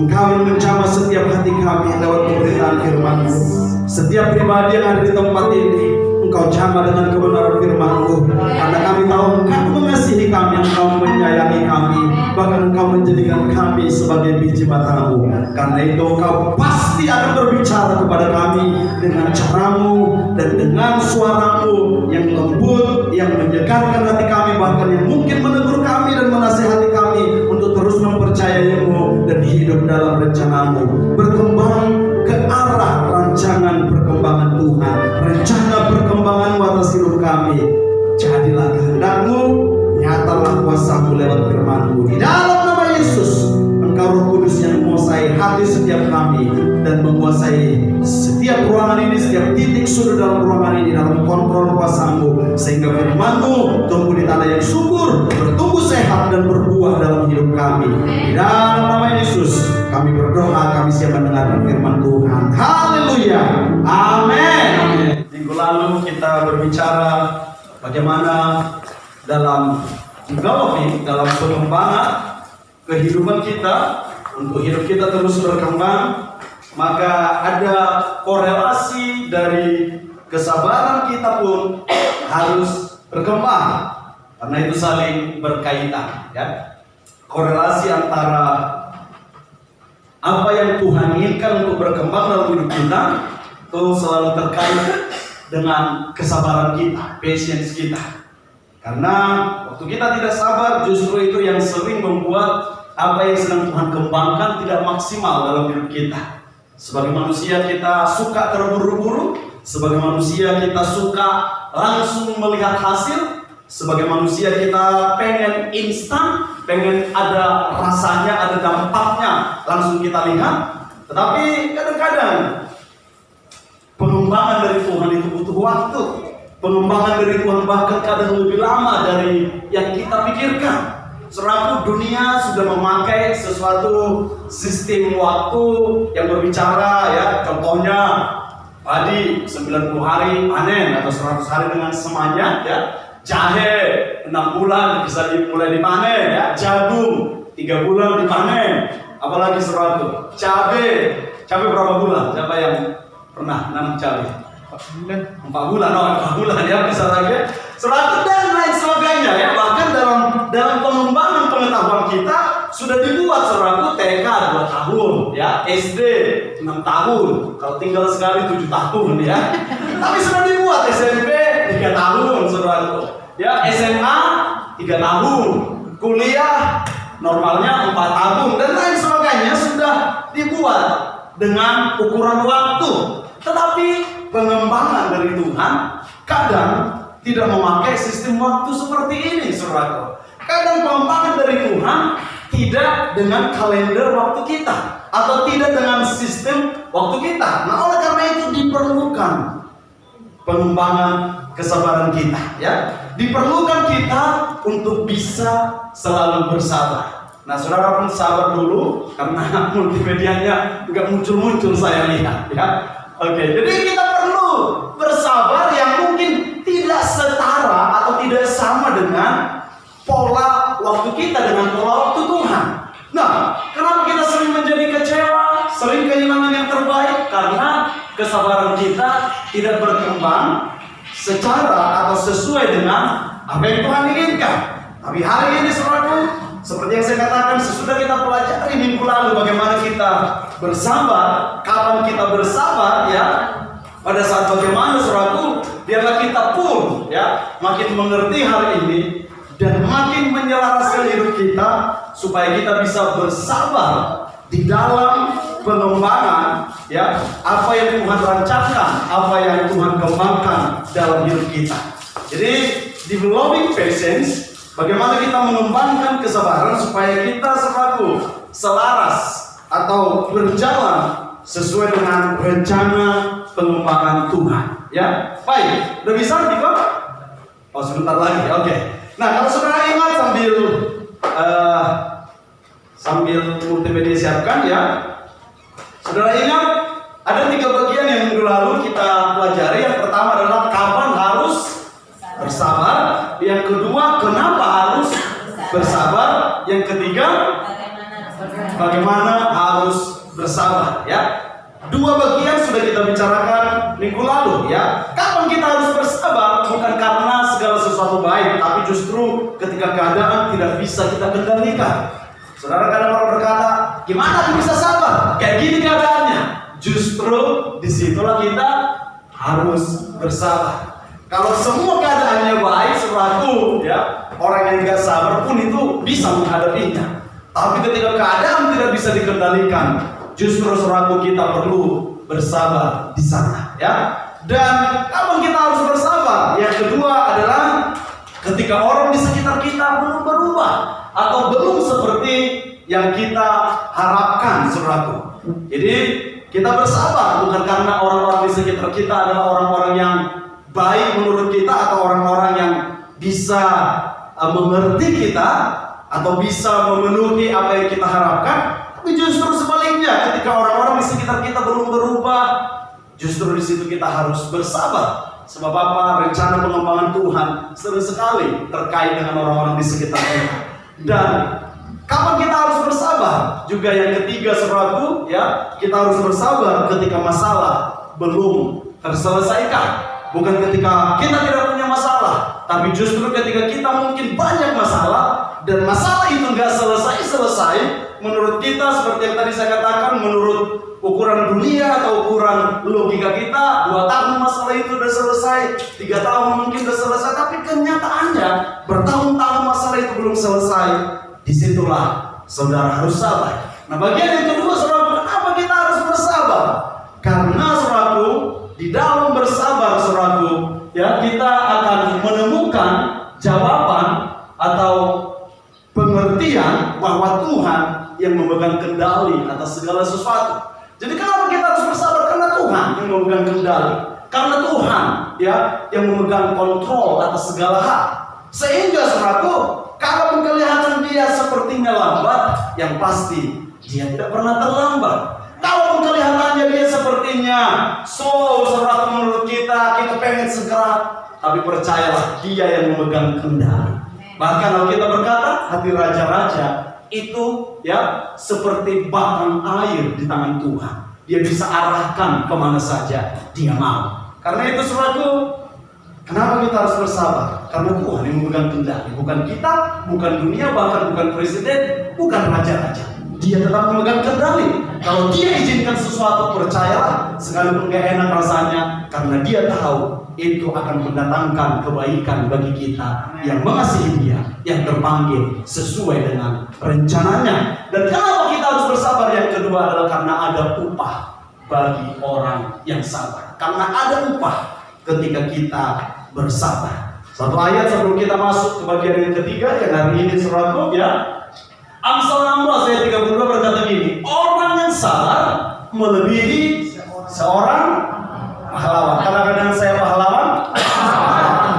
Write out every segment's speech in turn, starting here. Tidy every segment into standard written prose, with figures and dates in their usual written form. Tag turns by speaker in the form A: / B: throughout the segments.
A: Engkau yang menjamah setiap hati kami lewat pemberitaan firman-Mu. Setiap pribadi yang ada di tempat ini, Engkau jamah dengan kebenaran firman-Mu. Karena kami tahu Engkau mengasihi kami, Engkau menyayangi kami, bahkan Engkau menjadikan kami sebagai biji mata-Mu. Karena itu Engkau pasti akan berbicara kepada kami dengan cara-Mu dan dengan suara-Mu yang lembut, yang menyegarkan hati kami, bahkan yang mungkin menegur kami dan menasihati kami untuk terus mempercayai-Mu dan hidup dalam rencana-Mu, berkembang ke arah rancangan perkembangan Tuhan, rencana perkembangan atas hidup kami. Jadilah kehendak-Mu, nyatalah kuasa-Mu lewat firman-Mu. Di dalam nama Yesus, Engkau Roh Kudus yang menguasai hati setiap kami dan menguasai setiap ruangan ini, setiap titik sudut dalam ruangan ini, dalam kontrol kuasa-Mu, sehingga firman-Mu tumbuh di tanah yang subur, bertumbuh sehat dan berbuah dalam hidup kami. Di dalam nama Yesus kami berdoa, kami siap mendengarkan firman Tuhan. Haleluya, amin. Minggu lalu kita berbicara bagaimana dalam developing, dalam pengembangan kehidupan kita, untuk hidup kita terus berkembang, maka ada korelasi dari kesabaran kita pun harus berkembang, karena itu saling berkaitan, ya. Korelasi antara apa yang Tuhan inginkan untuk berkembang dalam hidup kita itu selalu terkait dengan kesabaran kita, patience kita. Karena waktu kita tidak sabar, justru itu yang sering membuat apa yang sedang Tuhan kembangkan tidak maksimal dalam hidup kita. Sebagai manusia kita suka terburu-buru, sebagai manusia kita suka langsung melihat hasil, sebagai manusia kita pengen instan, pengen ada rasanya, ada dampaknya langsung kita lihat. Tetapi kadang-kadang pengembangan dari Tuhan itu butuh waktu. Pengembangan dari Tuhan bahkan kadang lebih lama dari yang kita pikirkan. Serapu dunia sudah memakai sesuatu sistem waktu yang berbicara, ya. Contohnya padi 90 hari panen atau 100 hari dengan semuanya, ya. Jahe 6 bulan bisa dimulai dipanen, ya. Jagung 3 bulan dipanen. Apalagi serapu. Cabai berapa bulan? Siapa yang pernah nanam cabai? 4 bulan, 4 bulan, ya, bisa lagi. Serapu dan lain sebagainya, ya. Bahkan dalam pengembangan pengetahuan kita sudah dibuat serapu TK 2 tahun, ya, SD 6 tahun, kalau tinggal sekali 7 tahun, ya. Tapi sudah dibuat SMP 3 tahun serapu, ya, SMA 3 tahun, kuliah normalnya 4 tahun dan lain sebagainya sudah dibuat dengan ukuran waktu. Tetapi pengembangan dari Tuhan kadang tidak memakai sistem waktu seperti ini, saudara. Kadang pengembangan dari Tuhan tidak dengan kalender waktu kita atau tidak dengan sistem waktu kita. Nah, oleh karena itu diperlukan pengembangan kesabaran kita, ya. Diperlukan kita untuk bisa selalu bersabar. Nah, saudara pun sabar dulu karena multimedianya juga muncul-muncul saya lihat, ya. Oke, jadi kita perlu bersabar yang mungkin tidak setara atau tidak sama dengan pola waktu kita, dengan pola waktu Tuhan. Nah, kenapa kita sering menjadi kecewa, sering kehilangan yang terbaik? Karena kesabaran kita tidak berkembang secara atau sesuai dengan apa yang Tuhan inginkan. Tapi hari ini, saudaraku, seperti yang saya katakan, sesudah kita pelajari minggu lalu bagaimana kita bersabar, kapan kita bersabar, ya. Pada saat bagaimana, saudaraku, biarlah kita pun, ya, makin mengerti hari ini dan makin menyelaraskan hidup kita supaya kita bisa bersabar di dalam pengembangan, ya, apa yang Tuhan rancangkan, apa yang Tuhan kembangkan dalam hidup kita. Jadi developing patience, bagaimana kita mengembangkan kesabaran supaya kita selaras atau berjalan sesuai dengan rencana pengembangan Tuhan, ya. Baik, udah bisa Diko? Oh, sebentar lagi. Oke. Nah, kalau saudara ingat sambil multimedia siapkan, ya. Saudara ingat ada 3 bagian yang minggu lalu kita pelajari. Yang pertama adalah kapan harus bersabar. Yang kedua, kenapa harus bersabar. Yang ketiga, Bagaimana harus bersabar, ya. Dua bagian sudah kita bicarakan minggu lalu, ya. Kapan kita harus bersabar? Bukan karena segala sesuatu baik, tapi justru ketika keadaan tidak bisa kita kendalikan. Saudara, kadang orang berkata, gimana aku bisa sabar? Kayak gini keadaannya. Justru disitulah kita harus bersabar. Kalau semua keadaannya baik, saudaraku, ya, orang yang tidak sabar pun itu bisa menghadapinya. Tapi ketika keadaan tidak bisa dikendalikan, justru saudaraku, kita perlu bersabar di sana, ya. Dan kapan kita harus bersabar? Yang kedua adalah ketika orang di sekitar kita belum berubah atau belum seperti yang kita harapkan, saudaraku. Jadi kita bersabar bukan karena orang-orang di sekitar kita adalah orang-orang yang baik menurut kita atau orang-orang yang bisa mengerti kita atau bisa memenuhi apa yang kita harapkan. Tapi justru sebaliknya, ketika orang-orang di sekitar kita belum berubah, justru di situ kita harus bersabar. Sebab apa? Rencana pengembangan Tuhan sering sekali terkait dengan orang-orang di sekitar kita. Dan kapan kita harus bersabar? Juga yang ketiga, saudaraku, ya, kita harus bersabar ketika masalah belum terselesaikan. Bukan ketika kita tidak punya masalah, tapi justru ketika kita mungkin banyak masalah dan masalah itu nggak selesai-selesai. Menurut kita, seperti yang tadi saya katakan, menurut ukuran dunia atau ukuran logika kita, 2 tahun masalah itu sudah selesai, 3 tahun mungkin sudah selesai, tapi kenyataannya bertahun-tahun masalah itu belum selesai. Disitulah saudara harus sabar. Nah, bagian yang kedua, saudara, kenapa kita harus bersabar? Karena, saudaraku, di dalam bersabar, saudaraku, ya, kita akan menemukan jawaban atau pengertian bahwa Tuhan yang memegang kendali atas segala sesuatu. Jadi kenapa kita harus bersabar? Karena Tuhan yang memegang kendali. Karena Tuhan, ya, yang memegang kontrol atas segala hal. Sehingga, saudaraku, kalau kelihatan dia sepertinya lambat, yang pasti dia tidak pernah terlambat. Kalau kelihatannya dia sepertinya slow, saudaraku, menurut kita pengen segera, tapi percayalah, dia yang memegang kendali. Bahkan kalau kita berkata, hati raja-raja itu, ya, seperti batang air di tangan Tuhan. Dia bisa arahkan kemana saja dia mau. Karena itu, saudaraku, kenapa kita harus bersabar? Karena Tuhan yang memegang kendali. Bukan kita, bukan dunia, bahkan bukan presiden, bukan raja-raja. Dia tetap memegang kendali. Kalau dia izinkan sesuatu, percayalah, sekalipun gak enak rasanya, karena dia tahu itu akan mendatangkan kebaikan bagi kita yang mengasihi dia, yang terpanggil sesuai dengan rencananya. Dan kenapa kita harus bersabar? Yang kedua adalah karena ada upah bagi orang yang sabar. Karena ada upah ketika kita bersabar. Satu ayat sebelum kita masuk ke bagian yang ketiga, yang hari ini, saudaraku, ya, Amsal 16 ayat 32 berkata gini, orang yang sabar melebihi seorang pahlawan. Kadang-kadang saya pahlawan,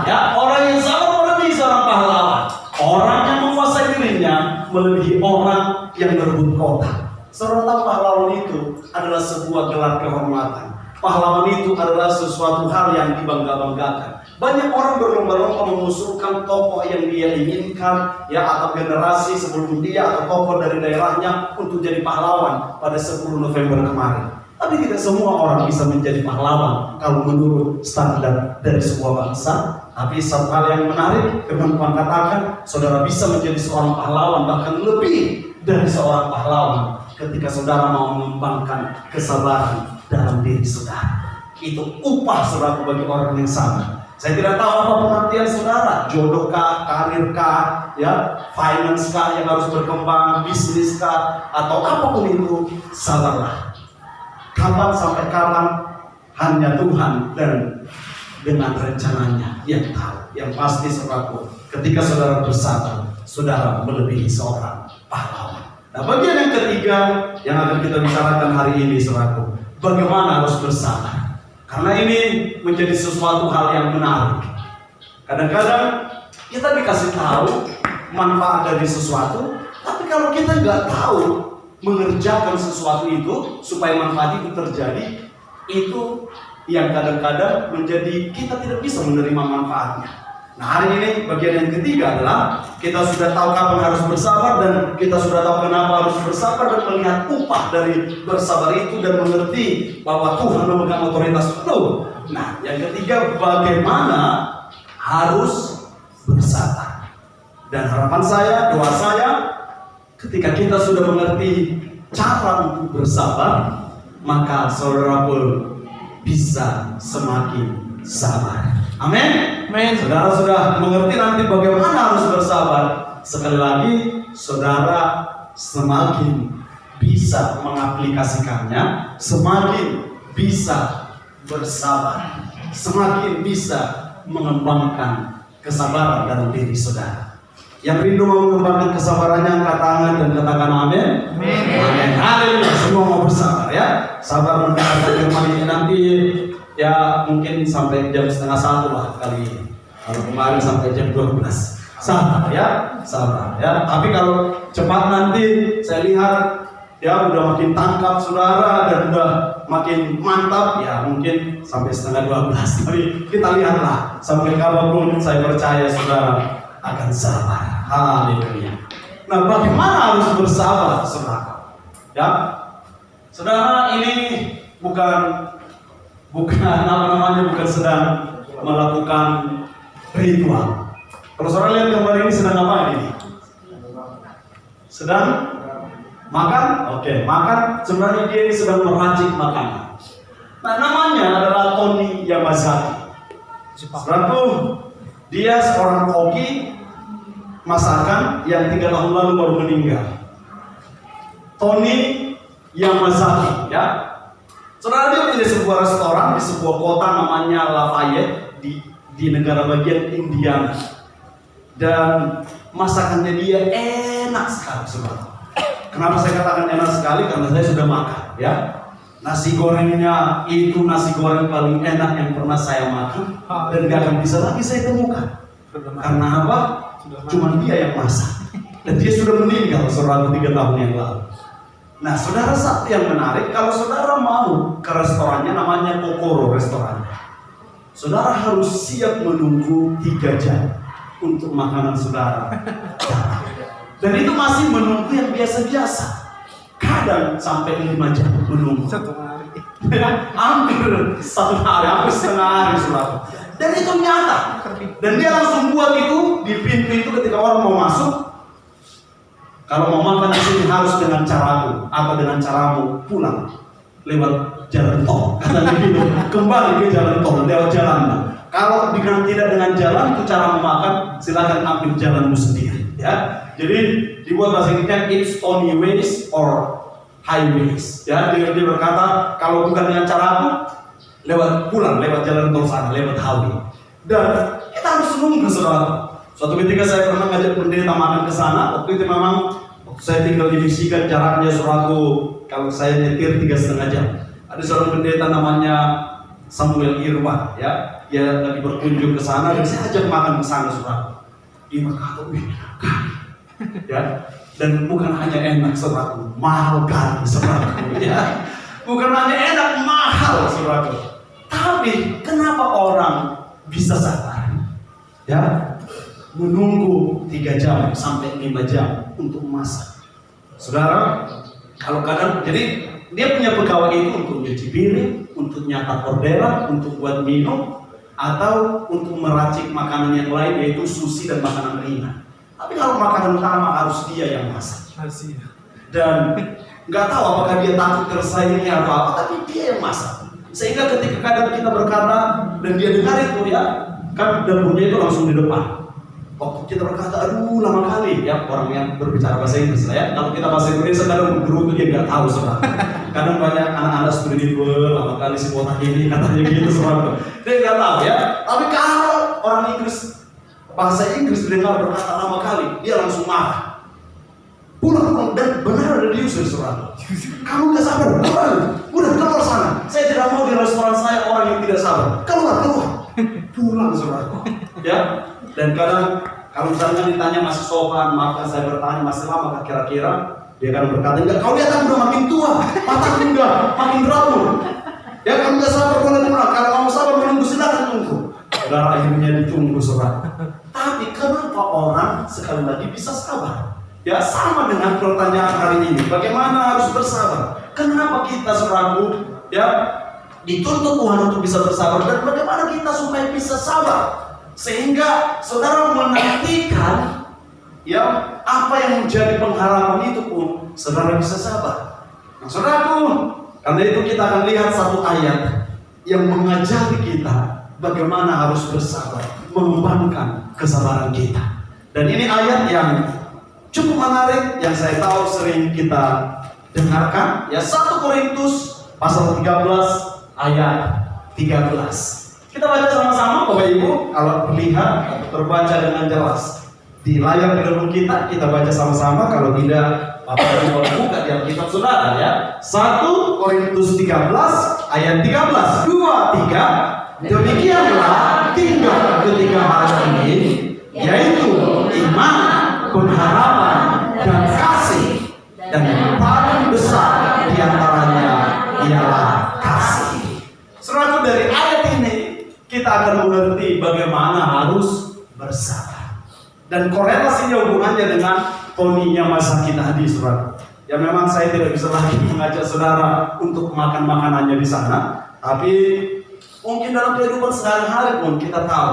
A: ya, orang yang sabar melebihi seorang pahlawan. Orang yang menguasai dirinya melebihi orang yang berebut kota. Saudara tahu, pahlawan itu adalah sebuah gelar kehormatan. Pahlawan itu adalah sesuatu hal yang dibangga-banggakan. Banyak orang berlomba-lomba mengusulkan tokoh yang dia inginkan, ya, atau generasi sebelum dia atau tokoh dari daerahnya untuk jadi pahlawan pada 10 November kemarin. Tapi tidak semua orang bisa menjadi pahlawan kalau menurut standar dari sebuah bangsa. Tapi satu hal yang menarik, firman Tuhan katakan, saudara bisa menjadi seorang pahlawan, bahkan lebih dari seorang pahlawan, ketika saudara mau mengembangkan kesabaran dalam diri saudara. Itu upah, saudara, bagi orang yang sabar. Saya tidak tahu apa pengertian saudara, jodoh kah, karir kah, ya, finance kah yang harus berkembang, bisnis kah, atau apapun itu, sabarlah. Kapan sampai kapan, hanya Tuhan dan dengan rencananya yang tahu. Yang pasti, saudaraku, ketika saudara bersabar, saudara melebihi seorang pahlawan. Nah, bagian yang ketiga yang akan kita bicarakan hari ini, saudaraku, bagaimana harus bersabar. Karena ini menjadi sesuatu hal yang menarik. Kadang-kadang kita dikasih tahu manfaat dari sesuatu, tapi kalau kita nggak tahu mengerjakan sesuatu itu supaya manfaat itu terjadi, itu yang kadang-kadang menjadi kita tidak bisa menerima manfaatnya. Nah, hari ini bagian yang ketiga adalah kita sudah tahu kapan harus bersabar, dan kita sudah tahu kenapa harus bersabar, dan melihat upah dari bersabar itu, dan mengerti bahwa Tuhan memegang otoritas penuh. Nah, yang ketiga, bagaimana harus bersabar. Dan harapan saya, doa saya, ketika kita sudah mengerti cara untuk bersabar, maka saudara pun bisa semakin sabar. Amin. Saudara sudah mengerti nanti bagaimana harus bersabar. Sekali lagi, saudara semakin bisa mengaplikasikannya, semakin bisa bersabar, semakin bisa mengembangkan kesabaran dalam diri saudara. Yang rindu mau mengembangkan kesabarannya, angkat tangan dan katakan amin. Amin. Haleluya. Semua mau bersabar ya. Sabar mendengarkan firman ini nanti ya, mungkin sampai jam 12:30 lah kali ini. Kalau kemarin sampai jam 12. Sabar ya, sabar ya. Tapi kalau cepat nanti saya lihat ya udah makin tangkap saudara dan udah makin mantap ya, mungkin sampai 11:30. Tapi kita lihatlah sampai kapanpun, saya percaya saudara akan sabar. Haleluya. Nah, bagaimana harus bersabar, saudara? Ya, saudara, ini bukan bukan sedang melakukan ritual. Kalau saudara lihat gambar ini sedang apa ini? Sedang makan? Oke, makan. Sebenarnya dia ini sedang meracik makanan. Nah, namanya adalah Tony Yamazaki. Saudaraku, dia seorang koki masakan yang 3 tahun lalu baru meninggal. Tony Yamazaki, ya. Saudara, dia punya sebuah restoran di sebuah kota namanya Lafayette di negara bagian Indiana. Dan masakannya dia enak sekali, saudara. Kenapa saya katakan enak sekali? Karena saya sudah makan, ya. Nasi gorengnya itu nasi goreng paling enak yang pernah saya makan, dan gak akan bisa lagi saya temukan. Karena apa? Cuma dia yang masak. Dan dia sudah meninggal saudara 3 tahun yang lalu. Nah, saudara, satu yang menarik, kalau saudara mau ke restorannya, namanya Kokoro restorannya, saudara harus siap menunggu 3 jam untuk makanan saudara. Dan itu masih menunggu yang biasa-biasa. Kadang sampai 5 jam menunggu. Hampir 1 hari, hampir setengah hari saudara. Dan itu nyata. Dan dia langsung buat itu di pintu itu ketika orang mau masuk. Kalau mau makan di sini harus dengan caraku atau dengan caramu pulang lewat jalan tol. Kata begitu. Kembali ke jalan tol lewat jalan. Kalau tidak dengan jalan itu cara memakan, silakan ambil jalanmu sendiri. Ya. Jadi dibuat bahasa Inggrisnya it's Tony ways or highways. Ya, dia berkata kalau bukan dengan caraku, lewat pulang lewat jalan tol sana, lewat highway. Dan kita harus nunggu saudara. Suatu ketika saya pernah ngajak pendeta makan ke sana. Waktu itu memang saya tinggal di Michigan, jaraknya saudaraku kalau saya nyetir 3,5 jam. Ada seorang pendeta namanya Samuel Irwan, ya, dia lagi berkunjung ke sana dan saya ajak makan ke sana saudara. Dia berkata, wih, ya, dan bukan hanya enak saudaraku, mahal kan saudaraku, ya, bukan hanya enak, mahal saudaraku. Tapi kenapa orang bisa sabar? Ya, menunggu 3 jam sampai 5 jam untuk masak. Saudara, kalau kadang, jadi dia punya pegawai itu untuk cuci piring, untuk nyatat orderan, untuk buat minum, atau untuk meracik makanan yang lain, yaitu sushi dan makanan ringan. Tapi kalau makanan utama harus dia yang masak. Dan nggak tahu apakah dia takut tersaingi atau apa, tapi dia yang masak. Sehingga ketika kadang kita berkata dan dia dengar itu, ya, kan dapurnya itu langsung di depan. Waktu kita berkata, aduh lama kali, ya, orang yang berbicara bahasa Inggris lah, ya. Kalau kita bahasa Indonesia kadang bergerutu dia nggak tahu saudara. Kadang banyak anak-anak spiritual, lama kali si botak ini katanya gitu saudara. Dia nggak tahu, ya. Tapi kalau orang Inggris, bahasa Inggris dengar berkata lama kali, dia langsung marah. Pulang dan benar ada diusir saudara. Kamu nggak sabar, udah keluar sana. Saya tidak mau di restoran saya orang yang tidak sabar. Keluar. Pulang saudara. Ya. Dan kadang kalau misalnya ditanya masih sopan, maafkan saya bertanya masih lama kira-kira, dia akan berkata, enggak, kau lihat aku udah makin tua, mataku udah makin rapuh. Ya, kamu nggak sabar boleh pulang. Kalau kamu sabar menunggu silakan tunggu. Saudara, akhirnya ditunggu saudara. Tapi kenapa orang sekali lagi bisa sabar? Ya sama dengan pertanyaan hari ini. Bagaimana harus bersabar? Kenapa kita saudaraku ya dituntut Tuhan untuk bisa bersabar, dan bagaimana kita supaya bisa sabar sehingga saudara menantikan ya apa yang menjadi pengharapan itu pun saudara bisa sabar. Nah saudaraku, karena itu kita akan lihat satu ayat yang mengajari kita bagaimana harus bersabar, mengembangkan kesabaran kita. Dan ini ayat yang cukup menarik yang saya tahu sering kita dengarkan, ya 1 Korintus pasal 13 ayat 13. Kita baca sama-sama Bapak Ibu, kalau terlihat atau terbaca dengan jelas di layar video kita baca sama-sama. Kalau tidak, Bapak Ibu boleh buka di Alkitab saudara ya. 1 Korintus 13 ayat 13. 2, 3. Demikianlah tinggal ketiga hal ini, yaitu iman, pengharapan, dan kasih. Dan yang paling besar di antaranya ialah kasih. Saudara, dari ayat ini kita akan mengerti bagaimana harus bersabar. Dan korelasinya hubungannya dengan toninya masa kita tadi, saudara. Ya memang saya tidak bisa lagi mengajak saudara untuk makan makanannya di sana, tapi mungkin dalam kehidupan sehari-hari pun kita tahu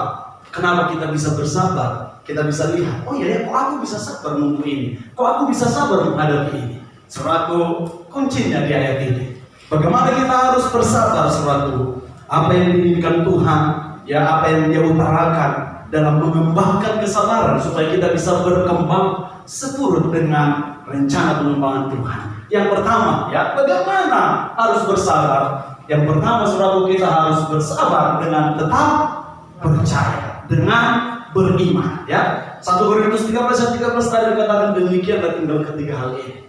A: kenapa kita bisa bersabar. Kita bisa lihat, oh iya ya, kok aku bisa sabar menunggu ini, kok aku bisa sabar menghadapi ini. Saudaraku, kuncinya di ayat ini. Bagaimana kita harus bersabar, saudaraku? Apa yang diinginkan Tuhan, ya apa yang Dia utarakan dalam mengembangkan kesabaran supaya kita bisa berkembang seturut dengan rencana pengembangan Tuhan. Yang pertama, ya bagaimana harus bersabar? Yang pertama, saudaraku, kita harus bersabar dengan tetap percaya, dengan beriman. Ya, 1 Korintus 13 ayat 13 tadi dikatakan demikian, dan tinggal ketiga hal ini: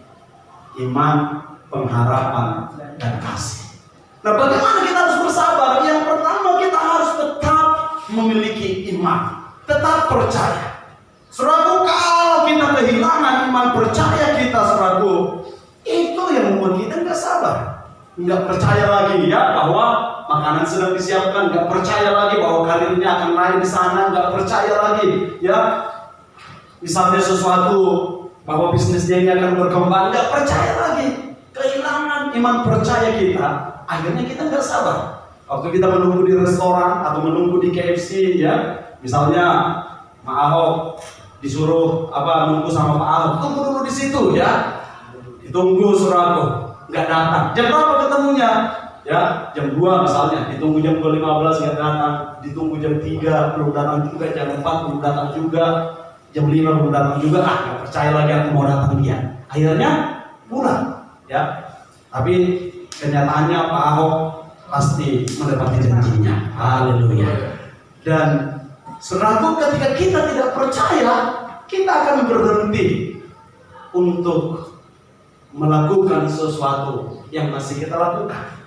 A: iman, pengharapan, dan kasih. Nah, bagaimana kita harus bersabar? Yang pertama, kita harus tetap memiliki iman, tetap percaya. Saudaraku, kalau kita kehilangan iman percaya kita, saudaraku, itu yang membuat kita nggak sabar, nggak percaya lagi ya bahwa makanan sedang disiapkan, nggak percaya lagi bahwa karirnya akan naik di sana, nggak percaya lagi ya misalnya sesuatu bahwa bisnisnya ini akan berkembang, nggak percaya lagi. Kehilangan iman percaya kita, akhirnya kita nggak sabar. Waktu kita menunggu di restoran atau menunggu di KFC ya, misalnya Pak Ahok disuruh nunggu sama Pak Ahok, tunggu dulu di situ ya, ditunggu saudaraku, nggak datang. Jam berapa ketemunya? Ya, jam 2 misalnya, ditunggu jam 2.15 nggak datang, ditunggu jam 3 belum datang juga, jam 4 belum datang juga, jam 5 belum datang juga. Nggak percaya lagi aku mau datang dia. Akhirnya pulang, ya. Tapi kenyataannya Pak Ahok pasti mendapati janjinya. Haleluya. Dan saudaraku, ketika kita tidak percaya, kita akan berhenti untuk melakukan sesuatu yang masih kita lakukan.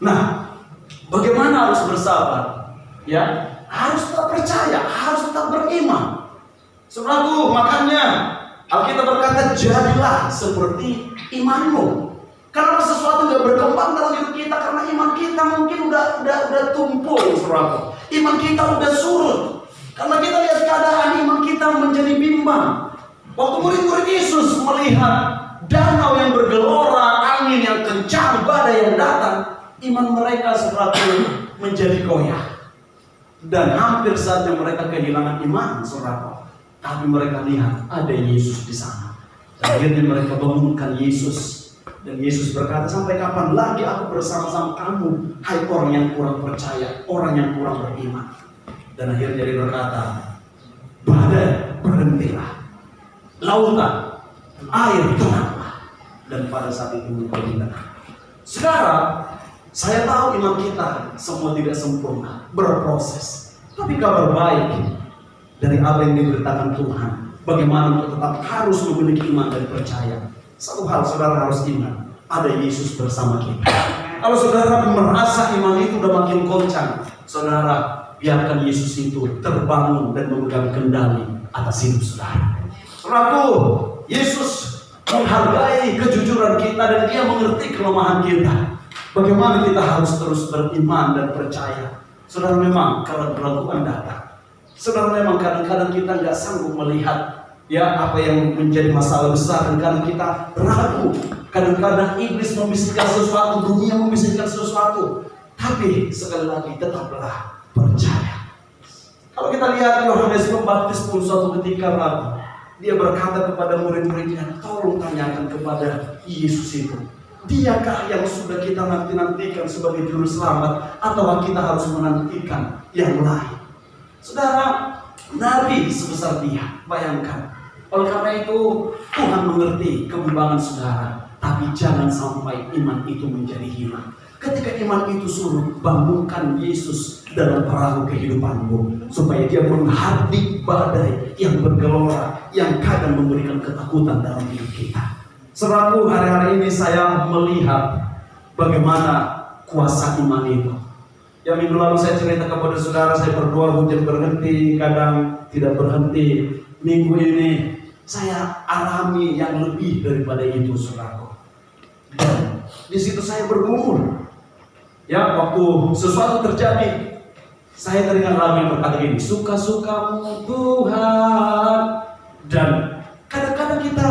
A: Nah, bagaimana harus bersabar? Ya, harus tetap percaya, harus tetap beriman. Saudaraku, makanya Alkitab berkata, jadilah seperti imanmu. Karena sesuatu nggak berkembang dalam hidup kita karena iman kita mungkin udah tumpul, saudaraku. Iman kita udah surut. Karena kita lihat keadaan iman kita menjadi bimbang. Waktu murid-murid Yesus melihat danau yang bergelora, angin yang kencang, badai yang datang, iman mereka saudaraku menjadi goyah. Dan hampir saja mereka kehilangan iman, saudaraku. Tapi mereka lihat ada Yesus di sana. Dan akhirnya mereka bangunkan Yesus. Dan Yesus berkata, sampai kapan lagi aku bersama-sama kamu, hai orang yang kurang percaya, orang yang kurang beriman. Dan akhirnya dia berkata, badai berhentilah, lautan, air tenanglah. Dan pada saat itu menjadi tenang. Sekarang saya tahu iman kita semua tidak sempurna, berproses. Tapi kabar baik dari apa yang diberitakan Tuhan, bagaimana untuk tetap harus memiliki iman dan percaya. Satu hal saudara harus ingat, ada Yesus bersama kita. Kalau saudara merasa iman itu udah makin goncang, saudara biarkan Yesus itu terbangun dan memegang kendali atas hidup saudara. Saudaraku, Yesus menghargai kejujuran kita dan Dia mengerti kelemahan kita. Bagaimana kita harus terus beriman dan percaya. Saudara, memang kalau keraguan datang, saudara, memang kadang-kadang kita nggak sanggup melihat ya apa yang menjadi masalah besar, dan kadang kita ragu. Kadang-kadang iblis membisikkan sesuatu, dunia membisikkan sesuatu, tapi sekali lagi tetaplah percaya. Kalau kita lihat Yohanes Pembaptis pun suatu ketika ragu, dia berkata kepada murid-muridnya, tolong tanyakan kepada Yesus itu, diakah yang sudah kita nanti-nantikan sebagai juru selamat, atau kita harus menantikan yang lain? Saudara, nabi sebesar dia, bayangkan. Oleh karena itu, Tuhan mengerti kebimbangan saudara, tapi jangan sampai iman itu menjadi hilang. Ketika iman itu surut, bangunkan Yesus dalam perahu kehidupanmu, supaya dia menghardik badai yang bergelora, yang kadang memberikan ketakutan dalam hidup kita. Saudaraku, hari-hari ini saya melihat bagaimana kuasa iman itu. Yang minggu lalu saya cerita kepada saudara, saya berdoa hujan berhenti, kadang tidak berhenti. Minggu ini saya alami yang lebih daripada itu, saudaraku. Dan di situ saya bergumul. Ya, waktu sesuatu terjadi, saya teringat lagu yang berkata gini, suka-sukamu Tuhan. Dan kadang-kadang kita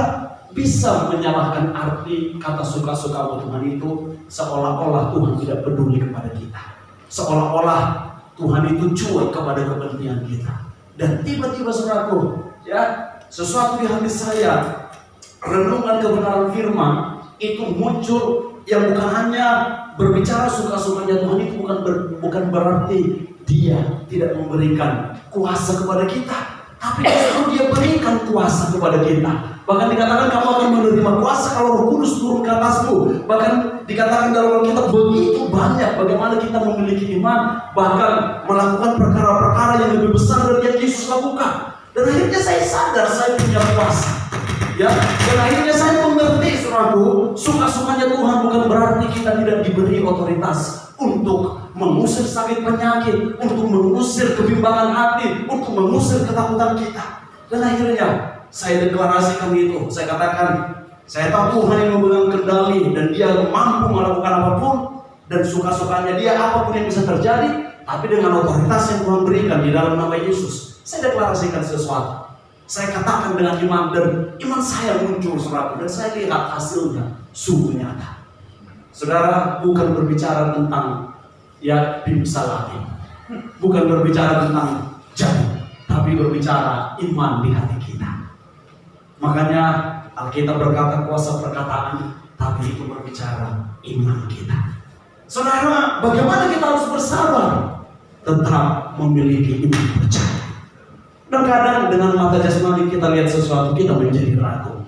A: bisa menyalahkan arti kata suka-sukamu Tuhan itu, seolah-olah Tuhan tidak peduli kepada kita, seolah-olah Tuhan itu cuek kepada kepentingan kita. Dan tiba-tiba saudaraku, ya, sesuatu di hati saya, renungan kebenaran firman itu muncul, yang bukan hanya berbicara suka-sukanya Tuhan itu bukan berarti dia tidak memberikan kuasa kepada kita, tapi justru dia berikan kuasa kepada kita. Bahkan dikatakan kamu akan menerima kuasa kalau Roh Kudus turun ke atasmu. Bahkan dikatakan dalam Alkitab begitu banyak bagaimana kita memiliki iman, bahkan melakukan perkara-perkara yang lebih besar dari yang Yesus lakukan. Dan akhirnya saya sadar saya punya kuasa. Ya, dan akhirnya saya mengerti, saudaraku, suka-sukanya Tuhan bukan berarti kita tidak diberi otoritas untuk mengusir sakit penyakit, untuk mengusir kebimbangan hati, untuk mengusir ketakutan kita. Dan akhirnya saya deklarasikan itu. Saya katakan, saya tahu Tuhan yang memegang kendali dan dia mampu melakukan apapun, dan suka-sukanya dia apapun yang bisa terjadi, tapi dengan otoritas yang Tuhan berikan di dalam nama Yesus. Saya deklarasikan sesuatu. Saya katakan dengan iman, dan iman saya muncul, saudara, dan saya lihat hasilnya sungguh nyata. Saudara, bukan berbicara tentang ya bimsalati, bukan berbicara tentang jadi, tapi berbicara iman di hati kita. Makanya Alkitab berkata kuasa perkataan, tapi itu berbicara iman kita. Saudara, bagaimana kita harus bersabar? Tetap memiliki iman percaya. Dan kadang dengan mata jasmani kita lihat sesuatu, kita menjadi ragu.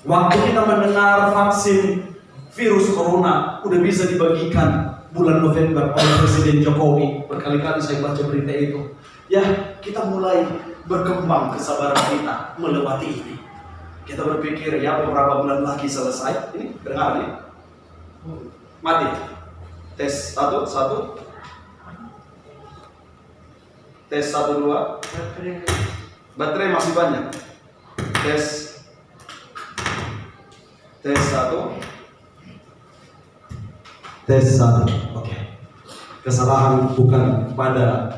A: Waktu kita mendengar vaksin virus corona udah bisa dibagikan bulan November oleh Presiden Jokowi, berkali-kali saya baca berita itu. Ya, kita mulai berkembang kesabaran kita melewati ini. Kita berpikir ya beberapa bulan lagi selesai. Ini dengar nih. Mati. Tes 1. Tes 1, 2. Baterai masih banyak. Tes 1. Tes 1. Oke. Kesalahan bukan pada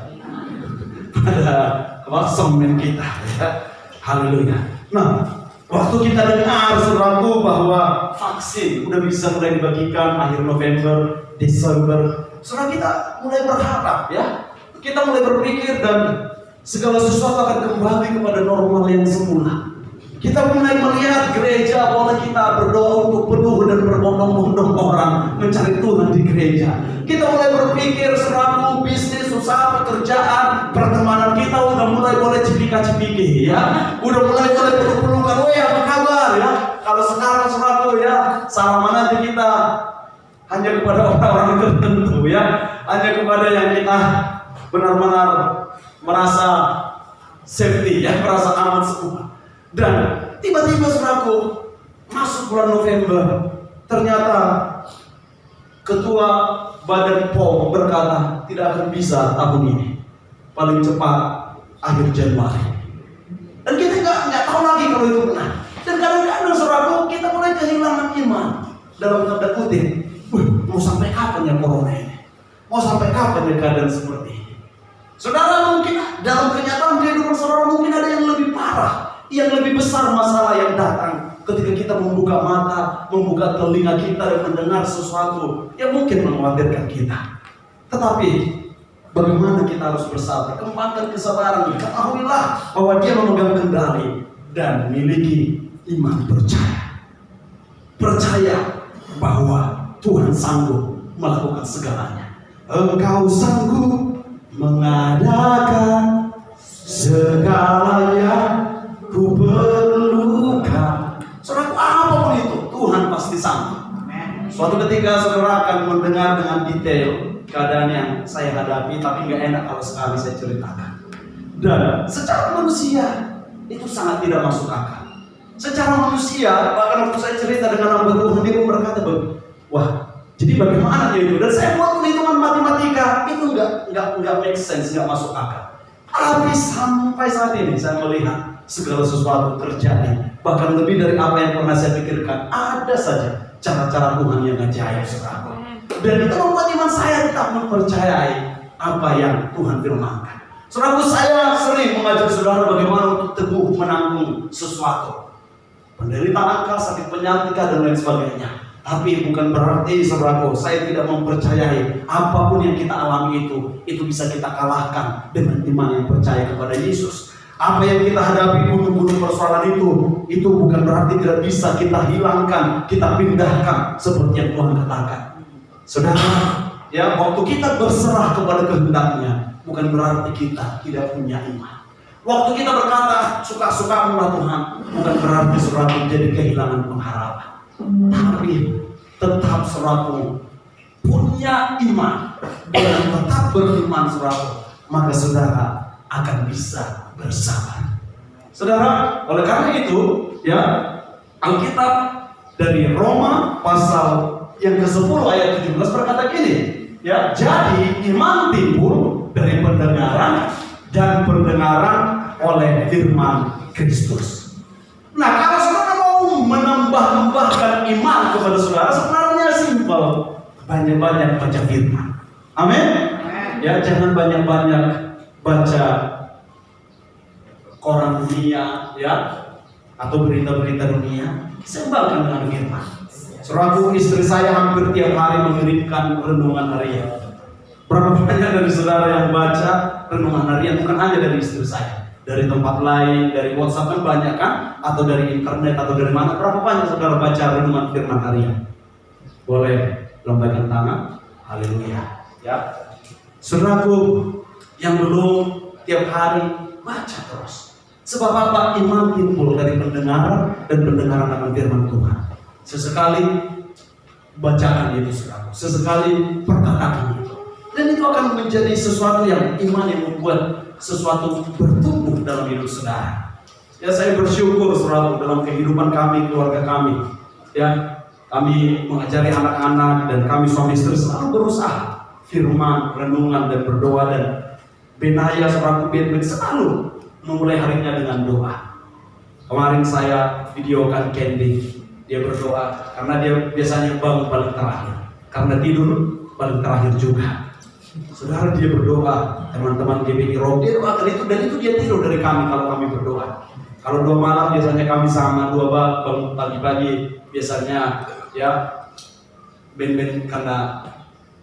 A: semen kita, ya. Haleluya. Nah, waktu kita dengar, saudaraku, bahwa vaksin udah bisa mulai dibagikan akhir November, Desember, saudara, kita mulai berharap, ya. Kita mulai berpikir dan segala sesuatu akan kembali kepada normal yang semula. Kita mulai melihat gereja, boleh kita berdoa untuk penuh dan berbondong-bondong orang mencari Tuhan di gereja. Kita mulai berpikir selalu bisnis, usaha, pekerjaan, pertemanan kita udah mulai boleh cipika-cipiki, ya. Udah mulai peluk-pelukan, weh apa kabar, ya. Kalau sekarang selalu, ya, salaman aja kita hanya kepada orang-orang tertentu, ya. Hanya kepada yang kita benar-benar merasa safety, ya, merasa aman semua. Dan tiba-tiba saudaraku, masuk bulan November, ternyata Ketua Badan POM berkata tidak akan bisa tahun ini, paling cepat akhir Januari. Dan kita nggak tahu lagi kalau itu benar. Dan kadang-kadang saudaraku, kita mulai kehilangan iman dalam tanda kutip. Mau sampai kapan ya corona ini? Mau sampai kapan ya keadaan seperti ini? Saudara, mungkin dalam kenyataan kehidupan saudara mungkin ada yang lebih parah, yang lebih besar masalah yang datang ketika kita membuka mata, membuka telinga kita dan mendengar sesuatu yang mungkin mengkhawatirkan kita. Tetapi bagaimana kita harus bersabar? Kembangkan kesabaran. Ketahuilah bahwa Dia memegang kendali dan memiliki iman percaya. Percaya bahwa Tuhan sanggup melakukan segalanya. Engkau sanggup mengadakan segala yang ku perlukan. Saudara, apapun itu Tuhan pasti sanggup. Suatu ketika saudara akan mendengar dengan detail keadaan yang saya hadapi, tapi nggak enak kalau sekali saya ceritakan. Dan secara manusia itu sangat tidak masuk akal. Secara manusia, bahkan waktu saya cerita dengan hamba Tuhan, dia pun berkata, wah, jadi bagaimana itu? Dan saya buat perhitungan matematika, itu nggak make sense, nggak masuk akal. Tapi sampai saat ini saya melihat segala sesuatu terjadi, bahkan lebih dari apa yang pernah saya pikirkan. Ada saja cara-cara Tuhan yang ajaib, saudara. Dan itu membuat iman saya tetap mempercayai apa yang Tuhan firmankan. Saudara, saya sering mengajak saudara bagaimana untuk teguh menanggung sesuatu, penderitaan, sakit penyakit dan lain sebagainya. Tapi bukan berarti saudaraku, saya tidak mempercayai apapun yang kita alami itu bisa kita kalahkan dengan iman yang percaya kepada Yesus. Apa yang kita hadapi, gunung-gunung persoalan itu bukan berarti tidak bisa kita hilangkan, kita pindahkan seperti yang Tuhan katakan. Saudara, ya, waktu kita berserah kepada kehendak-Nya, bukan berarti kita tidak punya iman. Waktu kita berkata suka-sukamu Tuhan, bukan berarti saudara menjadi kehilangan pengharapan. Tapi tetap saudara punya iman dan tetap beriman saudara, maka saudara akan bisa bersabar. Saudara, oleh karena itu, ya, Alkitab dari Roma pasal yang ke-10 ayat 17 berkata gini, ya, jadi iman timbul dari pendengaran dan pendengaran oleh firman Kristus. Nah, kalau saudara mau menambah-nambahkan iman kepada saudara, sebenarnya simpel, banyak-banyak baca firman. Amin. Ya, jangan banyak-banyak baca koran dunia, ya, atau berita-berita dunia. Seimbangkan dengan firman. Saudaraku, istri saya hampir tiap hari mengirimkan renungan harian. Berapa banyak dari saudara yang baca renungan harian? Bukan hanya dari istri saya, dari tempat lain, dari WhatsApp kan banyak kan, atau dari internet atau dari mana? Berapa banyak saudara baca renungan firman harian? Boleh lambaikan tangan. Haleluya. Ya, saudaraku yang belum tiap hari baca terus. Sebab apa? Iman timbul dari pendengaran dan pendengaran akan firman Tuhan. Sesekali bacaan itu saudara, sesekali perkataan itu, dan itu akan menjadi sesuatu yang iman yang membuat sesuatu bertumbuh dalam hidup saudara. Ya, saya bersyukur saudara dalam kehidupan kami, keluarga kami, ya, kami mengajari anak-anak dan kami suami istri selalu berusaha firman, renungan dan berdoa, dan Benaya saudara selalu memulai harinya dengan doa. Kemarin saya videokan Candy. Dia berdoa karena dia biasanya bangun paling terakhir, karena tidur paling terakhir juga. Saudara, dia berdoa, teman-teman GBI Rob, dia doakan itu, dan itu dia tidur dari kami kalau kami berdoa. Kalau 2 malam biasanya kami sama, 2 bangun pagi-pagi biasanya, ya, Ben karena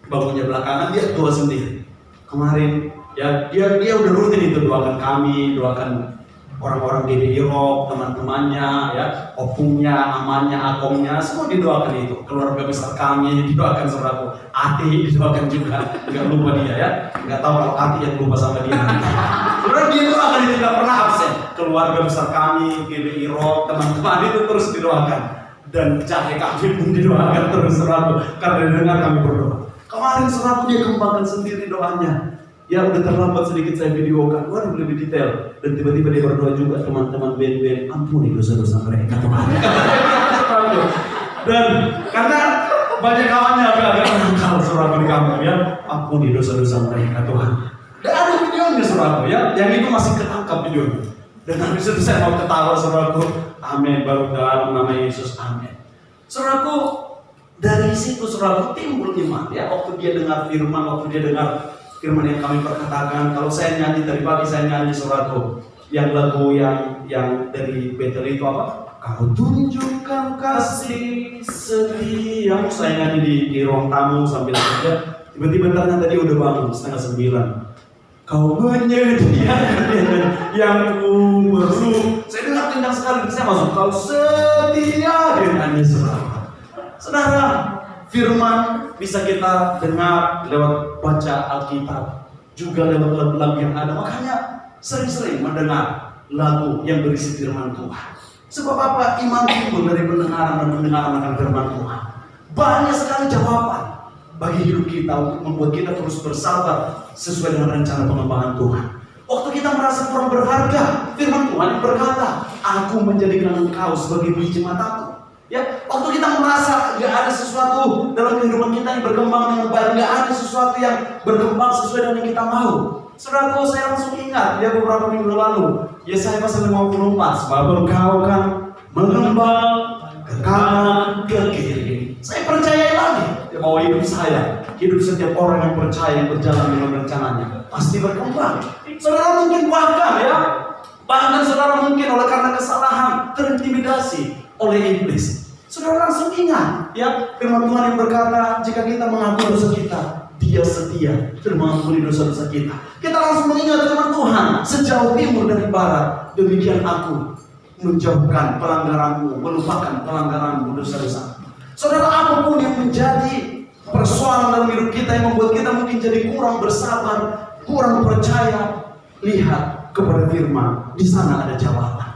A: bangunnya belakangan, dia doa sendiri. Kemarin ya dia udah rutin itu, doakan kami, doakan orang-orang di Europe, teman-temannya, ya, opungnya, amannya, akomnya, semua didoakan itu. Keluarga besar kami didoakan, saudaraku. Ati didoakan juga, nggak lupa dia, ya. Nggak tahu kalau Ati yang lupa sama dia. Saudara, dia doakan itu nggak pernah absen. Keluarga besar kami, GBI Europe, teman-teman itu terus didoakan. Dan jahe kami pun didoakan terus, saudaraku, karena dengar kami berdoa. Kemarin saudaraku dia kembangkan sendiri doanya. Ya, udah terlambat sedikit saya videokan, waduh lebih detail. Dan tiba-tiba dia berdoa juga, teman-teman Ben, ampuni dosa-dosa mereka, Tuhan. Dan karena banyak kawannya agak nakal saudara di kamu, ya, ampuni dosa-dosa mereka, Tuhan. Dan ada videonya saudara, ya, yang itu masih ketangkap videonya. Dan habis itu saya mau ketawa saudaraku, amin, baru dalam nama Yesus, amin. Saudaraku, dari situ saudaraku timbul iman, ya, waktu dia dengar firman, waktu dia dengar firman yang kami perkatakan. Kalau saya nyanyi tadi pagi, saya nyanyi saudaraku, yang lagu yang dari Betel itu apa? Kau tunjukkan kasih setia. Saya nyanyi di ruang tamu sambil kerja. Tiba-tiba ternyata dia udah bangun 8:30. Kau menyediakan yang ku perlu. Saya dengar kencang sekali, saya masuk. Kau setia dengannya saudara. Firman bisa kita dengar lewat baca Alkitab, juga lewat lagu-lagu yang ada. Makanya sering-sering mendengar lagu yang berisi firman Tuhan. Sebab apa? Iman timbul dari pendengaran dan pendengaran akan firman Tuhan. Banyak sekali jawaban bagi hidup kita untuk membuat kita terus bersabar sesuai dengan rencana pengembangan Tuhan. Waktu kita merasa kurang berharga, firman Tuhan berkata, aku menjadikan engkau sebagai biji mataku. Ya, waktu kita merasa gak ada sesuatu dalam kehidupan kita yang berkembang dengan baik, gak ada sesuatu yang berkembang sesuai dengan yang kita mau. Saudaraku, saya langsung ingat ya beberapa minggu lalu, Yesaya pasal 54, sebab engkau kan mengembang ke kanan ke kiri. Saya percaya lagi bahwa hidup saya, hidup setiap orang yang percaya yang berjalan dengan rencananya pasti berkembang. Saudara mungkin bahkan saudara mungkin oleh karena kesalahan terintimidasi oleh iblis. Saudara langsung ingat ya firman Tuhan yang berkata, jika kita mengaku dosa kita, Dia setia dan mengampuni dosa-dosa kita. Kita langsung mengingat firman Tuhan, sejauh timur dari barat, demikian aku menjauhkan pelanggaranmu, melupakan pelanggaranmu, dosa-dosa. Saudara, apapun yang menjadi persoalan dalam hidup kita yang membuat kita mungkin jadi kurang bersabar, kurang percaya, lihat kepada firman, di sana ada jawaban.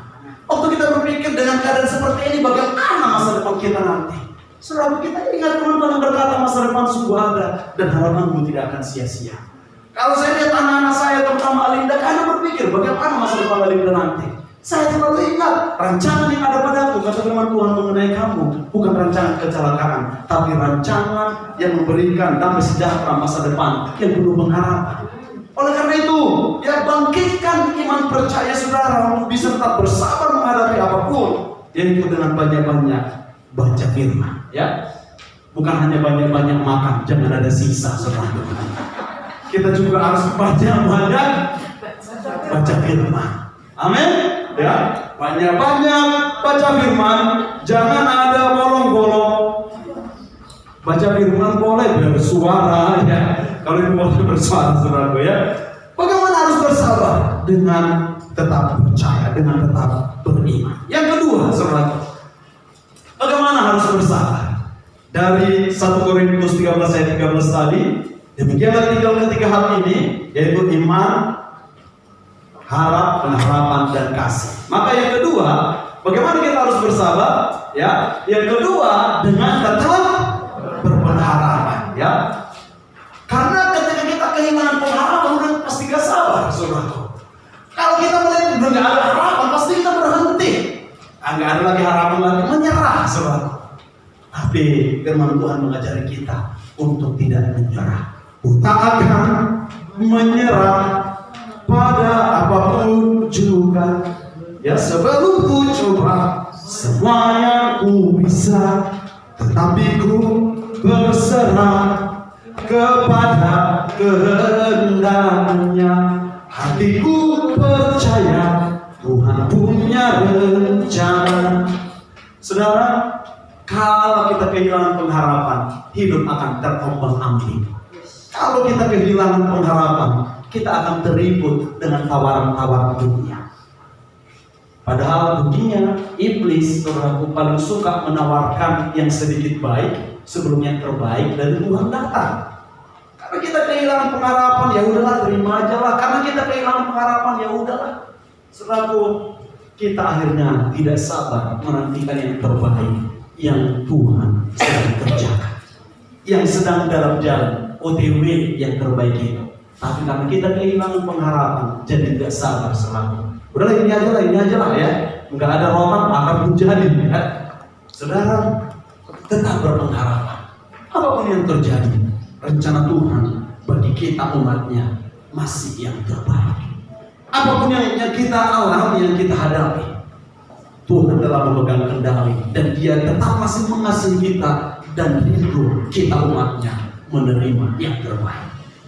A: Waktu kita berpikir dengan keadaan seperti ini, bagaimana masa depan kita nanti? Saudara, kita ingat teman-teman berkata masa depan sungguh ada dan harapanmu tidak akan sia-sia. Kalau saya lihat anak-anak saya, terutama Alinda, kadang berpikir bagaimana masa depan Alinda nanti. Saya selalu ingat rancangan yang ada padaku, kata firman Tuhan mengenai kamu, bukan rancangan kecelakaan, tapi rancangan yang memberikan damai sejahtera masa depan yang penuh pengharapan. Oleh karena itu, ya bangkitkan iman percaya saudara untuk bisa tetap bersabar menghadapi apapun, yaitu dengan banyak-banyak baca firman, ya. Bukan hanya banyak-banyak makan, jangan ada sisa, saudara. Kita juga harus banyak-banyak baca firman. Amin. Ya, banyak-banyak baca firman, jangan ada bolong-bolong. Baca firman boleh bersuara, ya. Kalau itu boleh bersuara, saudara, ya. Bagaimana harus bersabar? Dengan tetap percaya, dengan tetap beriman. Yang kedua, saudara, bagaimana harus bersabar? Dari 1 Korintus 13 ayat 13 tadi, demikianlah ketiga hal ini, yaitu iman, harap, pengharapan, dan kasih. Maka yang kedua, bagaimana kita harus bersabar? Ya, yang kedua dengan tetap berpengharapan. Ya, karena ketika kita kehilangan pengharapan, udah pasti gak sabar, saudara. Kalau kita melihat udah gak ada harapan, pasti kita berhenti. Nggak ada lagi harapan lagi, menyerah, saudara. Tapi firman Tuhan mengajari kita untuk tidak menyerah. Tak akan menyerah pada apapun juga, ya, sebelum ku coba semua yang ku bisa, tetapi ku berserah kepada kehendaknya. Hatiku percaya Tuhan punya rencana. Saudara, kalau kita kehilangan pengharapan, hidup akan terombang-ambing. Kalau kita kehilangan pengharapan, kita akan teribut dengan tawaran-tawaran dunia. Padahal dunia, iblis, saudaraku, paling suka menawarkan yang sedikit baik sebelum yang terbaik dari Tuhan datang. Karena kita kehilangan pengharapan, ya udahlah, terima aja lah. Karena kita kehilangan pengharapan, ya udahlah. Saudaraku, kita akhirnya tidak sabar menantikan yang terbaik yang Tuhan sedang kerjakan, yang sedang dalam jalan OTW yang terbaik itu. Tapi karena kita kehilangan pengharapan, jadi tidak sabar selalu. Udahlah, ini aja lah ya. Enggak ada rotan akan menjadi. Ya. Saudara, tetap berpengharapan. Apapun yang terjadi, rencana Tuhan bagi kita umatnya masih yang terbaik. Apapun yang kita alami, yang kita hadapi, Tuhan telah memegang kendali dan Dia tetap masih mengasihi kita dan rindu kita umatnya menerima yang terbaik.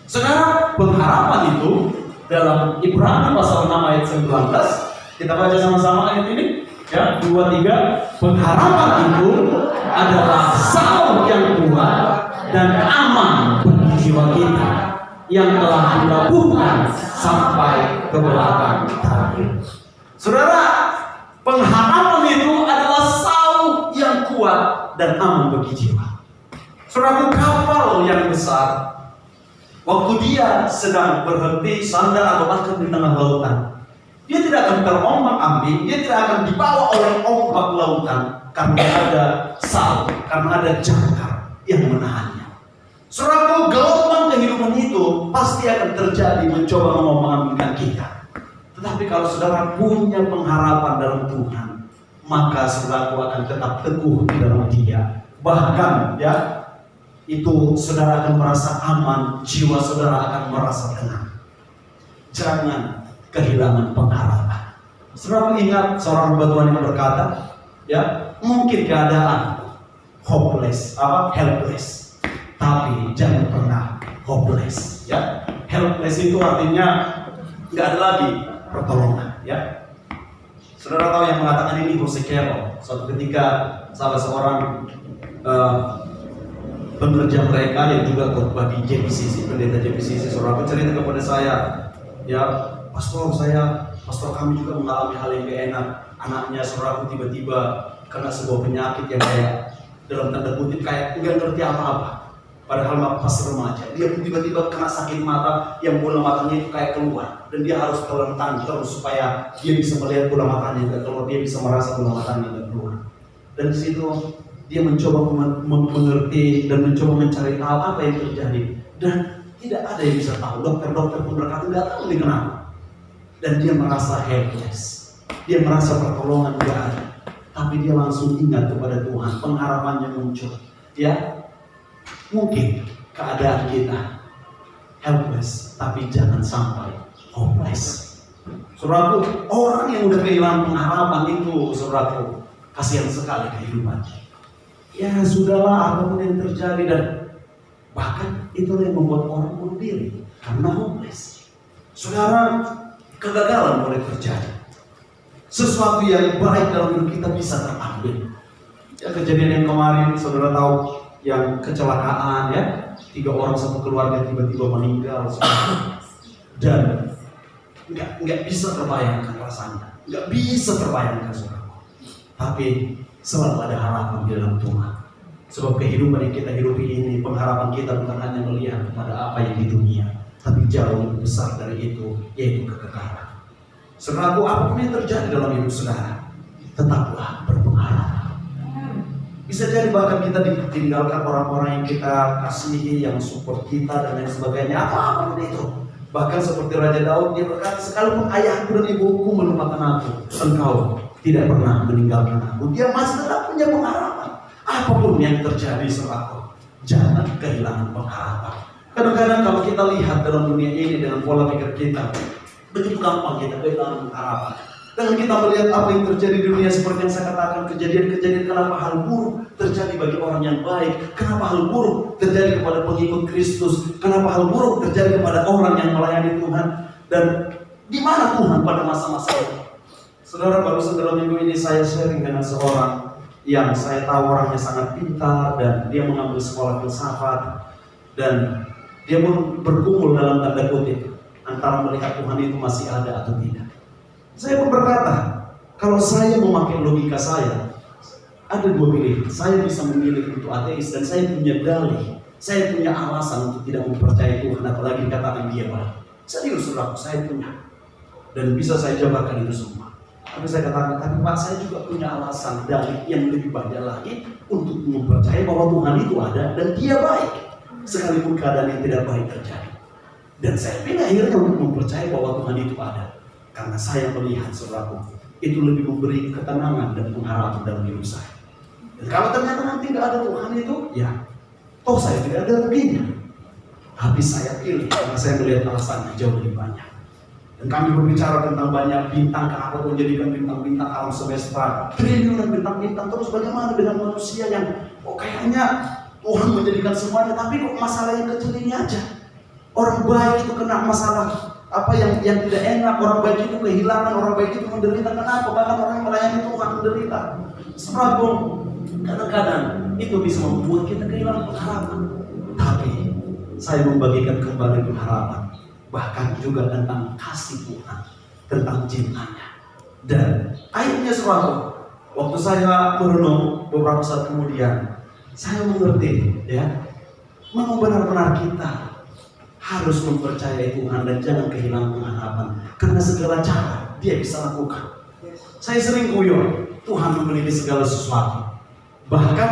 A: Saudara, pengharapan itu dalam Ibrani pasal 6 ayat 19, kita baca sama-sama ayat ini. Ya, 2, 3. Pengharapan itu adalah salib yang kuat dan aman bagi jiwa kita yang telah dilabuhkan sampai ke belakang terakhir. Saudara, pengharapan itu adalah salib yang kuat dan aman bagi jiwa. Saudara, kapal yang besar, waktu dia sedang berhenti sandar atau bahkan di tengah lautan, dia tidak akan terombang-ambing, dia tidak akan dibawa oleh ombak lautan karena ada salib, karena ada jangkar yang menahannya. Saudara, gelombang kehidupan itu pasti akan terjadi mencoba mengombang-ambingkan kita. Tetapi kalau saudara punya pengharapan dalam Tuhan, maka saudara akan tetap teguh di dalam Dia. Bahkan ya, itu saudara akan merasa aman, jiwa saudara akan merasa tenang. Jangan kehilangan pengharapan. Saudara ingat seorang hamba Tuhan yang berkata, ya, mungkin keadaan helpless, tapi jangan pernah hopeless. Ya, helpless itu artinya nggak ada lagi pertolongan. Ya, saudara tahu yang mengatakan ini Jose Carroll. Suatu ketika salah seorang penerjemah mereka yang juga khotbah di JPCC, pendeta JPCC, saudara bercerita kepada saya, ya, pastor kami juga mengalami hal yang gak enak. Anaknya saudara tiba-tiba kena sebuah penyakit yang kayak dalam tanda kutip kayak nggak ngerti apa-apa. Padahal pas remaja, dia tiba-tiba kena sakit mata yang bola matanya itu kayak keluar, dan dia harus terlentang terus supaya dia bisa melihat bola matanya nggak keluar, dia bisa merasa bola matanya nggak keluar. Dan di situ dia mencoba mengerti dan mencoba mencari tahu apa yang terjadi, dan tidak ada yang bisa tahu. Dokter-dokter pun berkata nggak tahu ini kenapa. Dan dia merasa helpless, dia merasa pertolongan tidak ada. Tapi dia langsung ingat kepada Tuhan, pengharapannya muncul. Ya, mungkin keadaan kita helpless, tapi jangan sampai hopeless. Saudaraku, orang yang udah kehilangan pengharapan itu, saudaraku, kasihan sekali kehidupannya. Ya sudahlah, apapun yang terjadi, dan bahkan itu yang membuat orang bunuh diri karena hopeless. Saudara, kegagalan boleh terjadi. Sesuatu yang baik dalam hidup kita bisa terambil. Ya, kejadian yang kemarin saudara tahu, yang kecelakaan, ya, 3 orang satu keluarga tiba-tiba meninggal, saudara. Dan nggak bisa terbayangkan rasanya, nggak bisa terbayangkan, saudara. Tapi selalu ada harapan di dalam Tuhan. Sebab kehidupan yang kita hidupi ini, pengharapan kita bukan hanya melihat kepada apa yang di dunia, tapi jauh lebih besar dari itu, yaitu kekekalan. Saudaraku, apapun yang terjadi dalam hidup saudara, tetaplah berpengharapan. Bisa jadi bahkan kita ditinggalkan orang-orang yang kita kasihi, yang support kita dan lain sebagainya, apapun itu. Bahkan seperti Raja Daud, dia berkata, sekalipun ayahku dan ibuku melupakan aku, engkau tidak pernah meninggalkan aku. Dia masih tetap punya pengharapan. Apapun yang terjadi, saudaraku, jangan kehilangan pengharapan. Kadang-kadang kalau kita lihat dalam dunia ini dengan pola pikir kita, begitu gampang kita kehilangan pengharapan. Dan kita melihat apa yang terjadi di dunia, seperti yang saya katakan, kejadian-kejadian kenapa hal buruk terjadi bagi orang yang baik, kenapa hal buruk terjadi kepada pengikut Kristus, kenapa hal buruk terjadi kepada orang yang melayani Tuhan, dan di mana Tuhan pada masa-masa itu. Saudara, barusan dalam minggu ini saya sharing dengan seorang yang saya tahu orangnya sangat pintar, dan dia mengambil sekolah filsafat, dan dia pun bergumul dalam tanda kutip antara melihat Tuhan itu masih ada atau tidak. Saya pun berkata, kalau saya memakai logika saya, ada 2 pilihan. Saya bisa memilih untuk ateis, dan saya punya dalih, saya punya alasan untuk tidak mempercayai Tuhan, apalagi dikatakan dia baik. Serius, saudaraku, saya punya, dan bisa saya jabarkan itu semua. Tapi saya katakan, tapi Pak, saya juga punya alasan dalih yang lebih banyak lagi untuk mempercayai bahwa Tuhan itu ada dan Dia baik, sekalipun keadaan yang tidak baik terjadi. Dan saya pilih akhirnya untuk mempercayai bahwa Tuhan itu ada, karena saya melihat, saudaraku, itu lebih memberi ketenangan dan pengharapan dalam hidup saya. Dan kalau ternyata nanti nggak ada Tuhan itu, ya, toh saya tidak ada ruginya. Tapi saya pilih karena saya melihat alasannya jauh lebih banyak. Dan kami berbicara tentang banyak bintang, kenapa Tuhan jadikan bintang-bintang alam semesta, triliunan bintang-bintang. Terus bagaimana dengan manusia yang kayaknya Tuhan menjadikan semuanya, tapi kok masalah yang kecil ini aja. Orang baik itu kena masalah apa yang tidak enak, orang baik itu kehilangan, orang baik itu menderita. Kenapa? Bahkan orang yang melayani Tuhan menderita. Saudaraku, kadang-kadang itu bisa membuat kita kehilangan pengharapan. Tapi saya membagikan kembali pengharapan, bahkan juga tentang kasih Tuhan, tentang cintanya. Dan akhirnya saudaraku, waktu saya merenung beberapa saat kemudian, saya mengerti, ya, memang benar-benar kita harus mempercayai Tuhan dan jangan kehilangan pengharapan, karena segala cara Dia bisa lakukan. Saya sering guyon, Tuhan memiliki segala sesuatu. Bahkan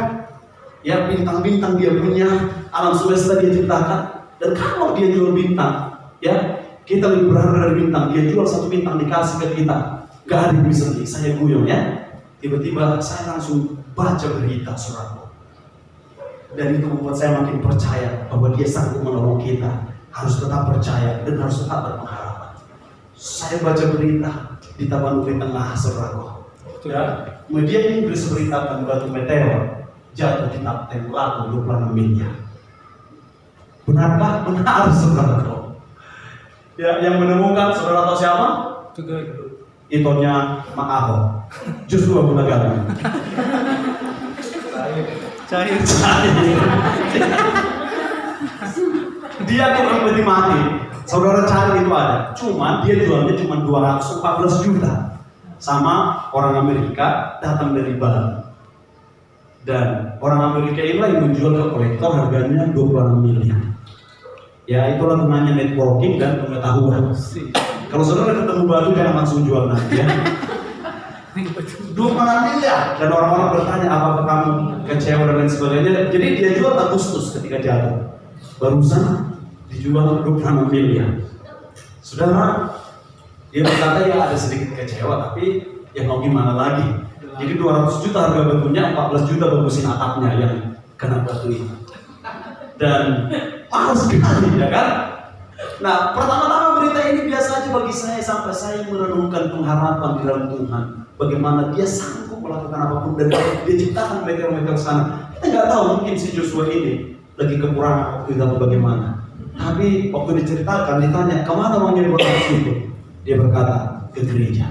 A: ya bintang-bintang Dia punya, alam semesta Dia ciptakan. Dan kalau Dia jual bintang, ya kita lebih berharga dari bintang. Dia jual satu bintang dikasih ke kita, gak ada yang bisa beli. Saya guyon, ya. Tiba-tiba saya langsung baca berita, saudara. Dan itu membuat saya makin percaya bahwa Dia sanggup menolong kita. Harus tetap percaya dan harus tetap berpengharapan. Saya baca berita di Tapanuli Tengah, saudara. Ya, media Inggris beritakan batu meteor jatuh di Kapten Lago 26 miliar. Benarkah? Benar, saudara. Ya, yang menemukan, saudara tahu siapa? Itonya Mak Ahok. Justru Abu Nagara. Cair. Dia tuh hampir mati. Saudara cari itu ada. Cuma dia jualnya cuma 214 juta. Sama orang Amerika datang dari Bali. Dan orang Amerika inilah yang menjual ke kolektor, harganya 26 miliar. Ya itulah gunanya networking dan pengetahuan. Kalau saudara ketemu batu jangan langsung jual nanti, ya. 26 miliar. Dan orang-orang bertanya apakah kamu kecewa dan lain sebagainya. Jadi dia jual Agustus ketika jatuh. Barusan dijual 26 miliar. Saudara, dia berkata ya ada sedikit kecewa, tapi ya mau gimana lagi. Jadi 200 juta harga batunya, 14 juta bagusin atapnya yang kena batu ini. Dan mahal sekali, ya kan? Nah, pertama-tama berita ini biasa aja bagi saya sampai saya merenungkan pengharapan di dalam Tuhan. Bagaimana Dia sanggup melakukan apapun dan Dia ciptakan meteor-meteor sana. Kita nggak tahu, mungkin si Joshua ini lagi kekurangan waktu itu atau bagaimana. Tapi waktu diceritakan, ditanya kemana mau ngirim orang itu, dia berkata ke gereja.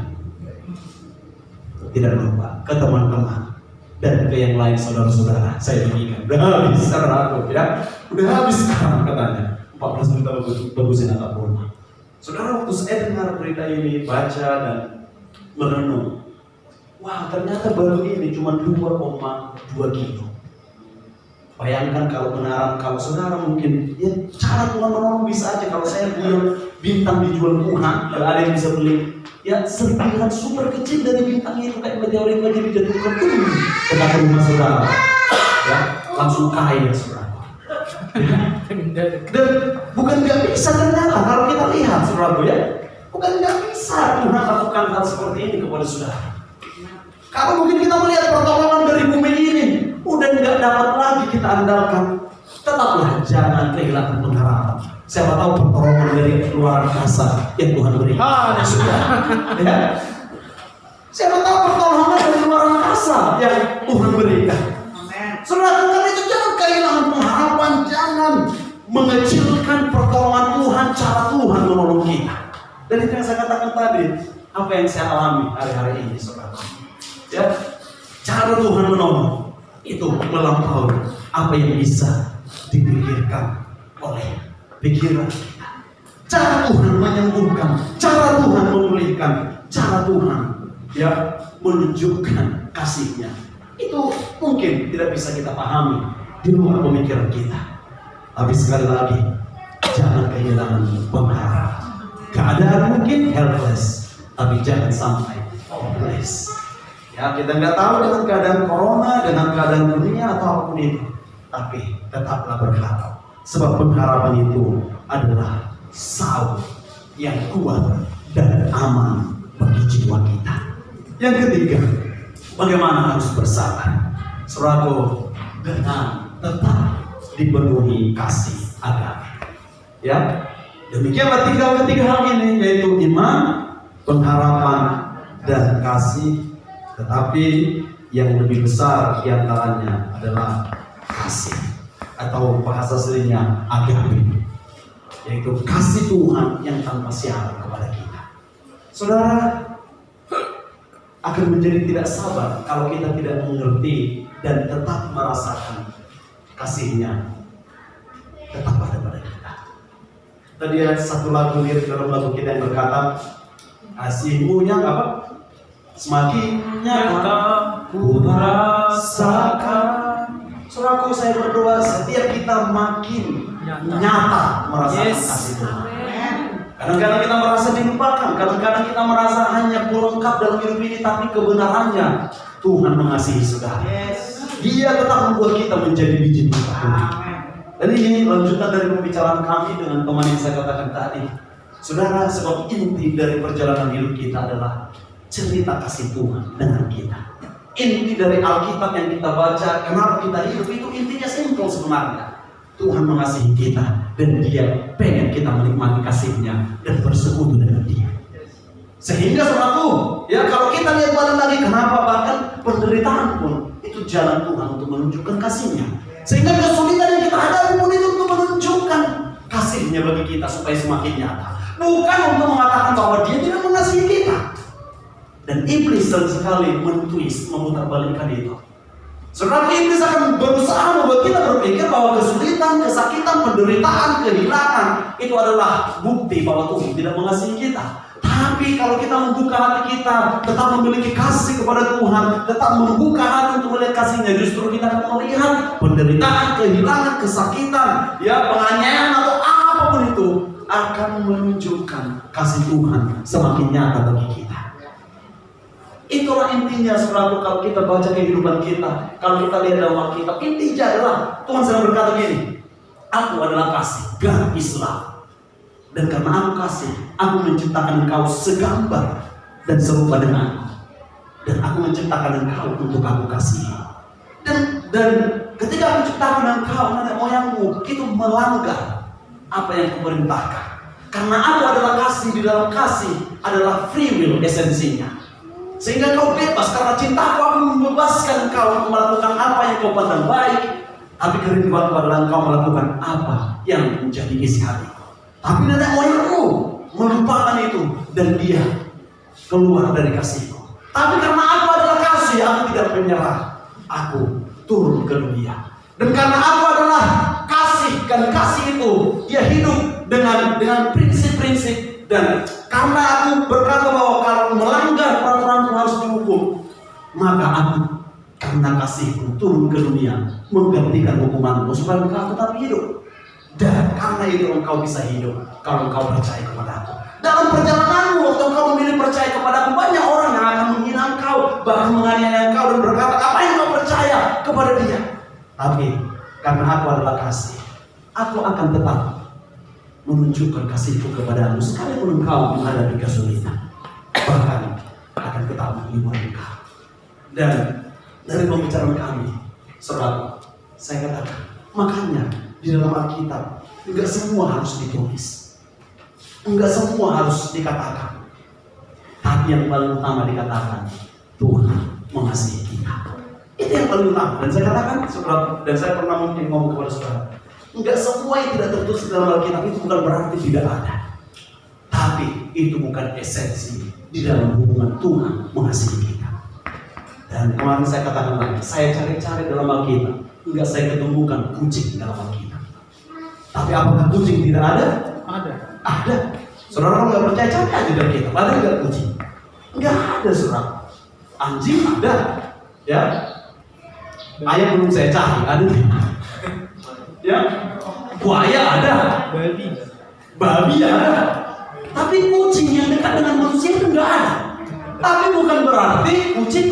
A: Tidak lupa ke teman-teman dan ke yang lain saudara-saudara. Saya ingat udah habis saudara, ya udah habis sekarang katanya 14 juta bagusin atap rumah. Saudara, waktu saya dengar berita ini, baca dan merenung, wah ternyata baru ini cuma 2,2 kilo. Bayangkan kalau benar, kalau saudara mungkin ya cara Tuhan menolong bisa aja. Kalau saya punya bintang dijual Tuhan, kalau ada yang bisa beli, ya serpihan super kecil dari bintang itu kayak meteor itu aja dijatuhkan ke dekat rumah saudara, ya langsung kaya saudara. Dan bukan nggak bisa ternyata kalau kita lihat saudara, ya bukan nggak bisa Tuhan lakukan hal seperti ini kepada saudara. Kalau mungkin kita melihat pertolongan dari bumi ini udah nggak dapat lagi kita andalkan, tetaplah jangan kehilangan pengharapan. Siapa tahu pertolongan dari luar angkasa yang Tuhan berikan. Ya. Siapa tahu pertolongan dari luar angkasa yang Tuhan berikan. Saudara, karena itu jangan kehilangan pengharapan, jangan mengecilkan pertolongan Tuhan, cara Tuhan menolong kita. Dan itu yang saya katakan tadi, apa yang saya alami hari-hari ini, saudara. Ya, cara Tuhan menolong itu melampaui apa yang bisa dipikirkan oleh pikiran kita. Cara Tuhan menyembuhkan, cara Tuhan memulihkan, cara Tuhan ya menunjukkan kasih-Nya. Itu mungkin tidak bisa kita pahami di luar pemikiran kita. Tapi sekali lagi, jangan kehilangan pengharapan. Keadaan mungkin helpless, tapi jangan sampai hopeless. Ya, kita nggak tahu dengan keadaan corona, dengan keadaan dunia atau apapun itu, tapi tetaplah berharap. Sebab pengharapan itu adalah sauh yang kuat dan aman bagi jiwa kita. Yang ketiga, bagaimana harus bersabar? Saudaraku, dengan tetap dipenuhi kasih agape. Ya, demikianlah ketiga hal ini, yaitu iman, pengharapan, dan kasih. Tetapi yang lebih besar diantaranya adalah kasih, atau bahasa aslinya agape. yaitu kasih Tuhan yang tanpa syarat kepada kita. Saudara akan menjadi tidak sabar kalau kita tidak mengerti dan tetap merasakan kasih-Nya tetap ada pada kita. Tadi ada satu lagu lirik dalam lagu kita yang berkata, kasih-Mu yang apa? Semakin nyata ku rasakan. Saudaraku, saya berdoa setiap kita makin nyata merasakan kasih Tuhan. Kadang-kadang kita merasa dilupakan, kadang-kadang kita merasa hanya pelengkap dalam hidup ini, tapi kebenarannya Tuhan mengasihi saudara. Dia tetap membuat kita menjadi biji buah. Dan ini lanjutan dari pembicaraan kami dengan teman yang saya katakan tadi. Saudara, sebab inti dari perjalanan hidup kita adalah cerita kasih Tuhan dengan kita. Inti dari Alkitab yang kita baca, kenapa kita hidup, itu intinya simpel sebenarnya. Tuhan mengasihi kita dan Dia pengen kita menikmati kasih-Nya dan bersekutu dengan Dia. Sehingga saudaraku, ya kalau kita lihat balik lagi, kenapa bahkan penderitaan pun itu jalan Tuhan untuk menunjukkan kasih-Nya. Sehingga kesulitan yang kita hadapi pun itu untuk menunjukkan kasih-Nya bagi kita supaya semakin nyata. Bukan untuk mengatakan bahwa Dia tidak mengasihi kita. Dan iblis sering sekali mentwist, memutarbalikkan itu. Saudara, iblis akan berusaha membuat kita berpikir bahwa kesulitan, kesakitan, penderitaan, kehilangan itu adalah bukti bahwa Tuhan tidak mengasihi kita. Tapi kalau kita membuka hati kita, tetap memiliki kasih kepada Tuhan, tetap membuka hati untuk melihat kasih-Nya, justru kita akan melihat penderitaan, kehilangan, kesakitan, ya penganiayaan atau apapun itu akan menunjukkan kasih Tuhan semakin nyata bagi kita. Itulah intinya saudaraku, kalau kita baca kehidupan kita, kalau kita lihat dalam Alkitab, intinya adalah Tuhan sedang berkata gini, aku adalah kasih, God is love. Dan karena aku kasih, aku menciptakan engkau segambar dan serupa denganku. Dan aku menciptakan engkau untuk aku kasihi. Dan ketika aku menciptakan engkau, nenek moyangmu itu melanggar apa yang kuperintahkan. Karena aku adalah kasih, di dalam kasih adalah free will esensinya. Sehingga kau bebas, karena cintaku aku membebaskan engkau untuk melakukan apa yang kau pandang baik. Tapi kerinduanku adalah engkau melakukan apa yang menjadi isi hatiku. Tapi nenek moyangmu melupakan itu dan dia keluar dari kasihku. Tapi karena aku adalah kasih, aku tidak menyerah. Aku turun ke dunia. Dan karena aku adalah kasih, dan kasih itu dia hidup dengan prinsip-prinsip. Dan karena aku berkata bahwa kalau melanggar peraturanku harus dihukum, maka aku karena kasihku turun ke dunia menggantikan hukumanmu supaya engkau tetap hidup. Dan karena itu engkau bisa hidup kalau engkau percaya kepada aku. Dalam perjalananmu, waktu engkau memilih percaya kepada aku, banyak orang yang akan menghina engkau, bahkan menganiaya engkau dan berkata, apa yang kau percaya kepada dia? Tapi karena aku adalah kasih, aku akan tetap menunjukkan kasihku kepadamu sekalipun engkau menghadapi kesulitan, bahkan akan tetap menghibur engkau. Dan dari pembicaraan kami, saudara, saya katakan, makanya di dalam Alkitab enggak semua harus ditulis, enggak semua harus dikatakan, tapi yang paling utama dikatakan, Tuhan mengasihi kita. Itu yang paling utama. Dan saya katakan, saudara, dan saya pernah mungkin ngomong kepada saudara, enggak semua yang tidak tertulis dalam Alkitab itu bukan berarti tidak ada. Tapi itu bukan esensi di dalam hubungan Tuhan mengasihi kita. Dan kemarin saya katakan lagi, saya cari-cari dalam Alkitab, enggak saya ketemukan kucing dalam Alkitab. Tapi apakah kucing tidak ada? Ada. Ada. Saudara kalau nggak percaya, cari aja dari Alkitab. Ada nggak kucing? Enggak ada, saudara. Anjing ada, ya. Ayam belum saya cari, ada. Ya, buaya ada, babi ada, tapi kucing yang dekat dengan manusia itu enggak ada. Tapi bukan berarti kucing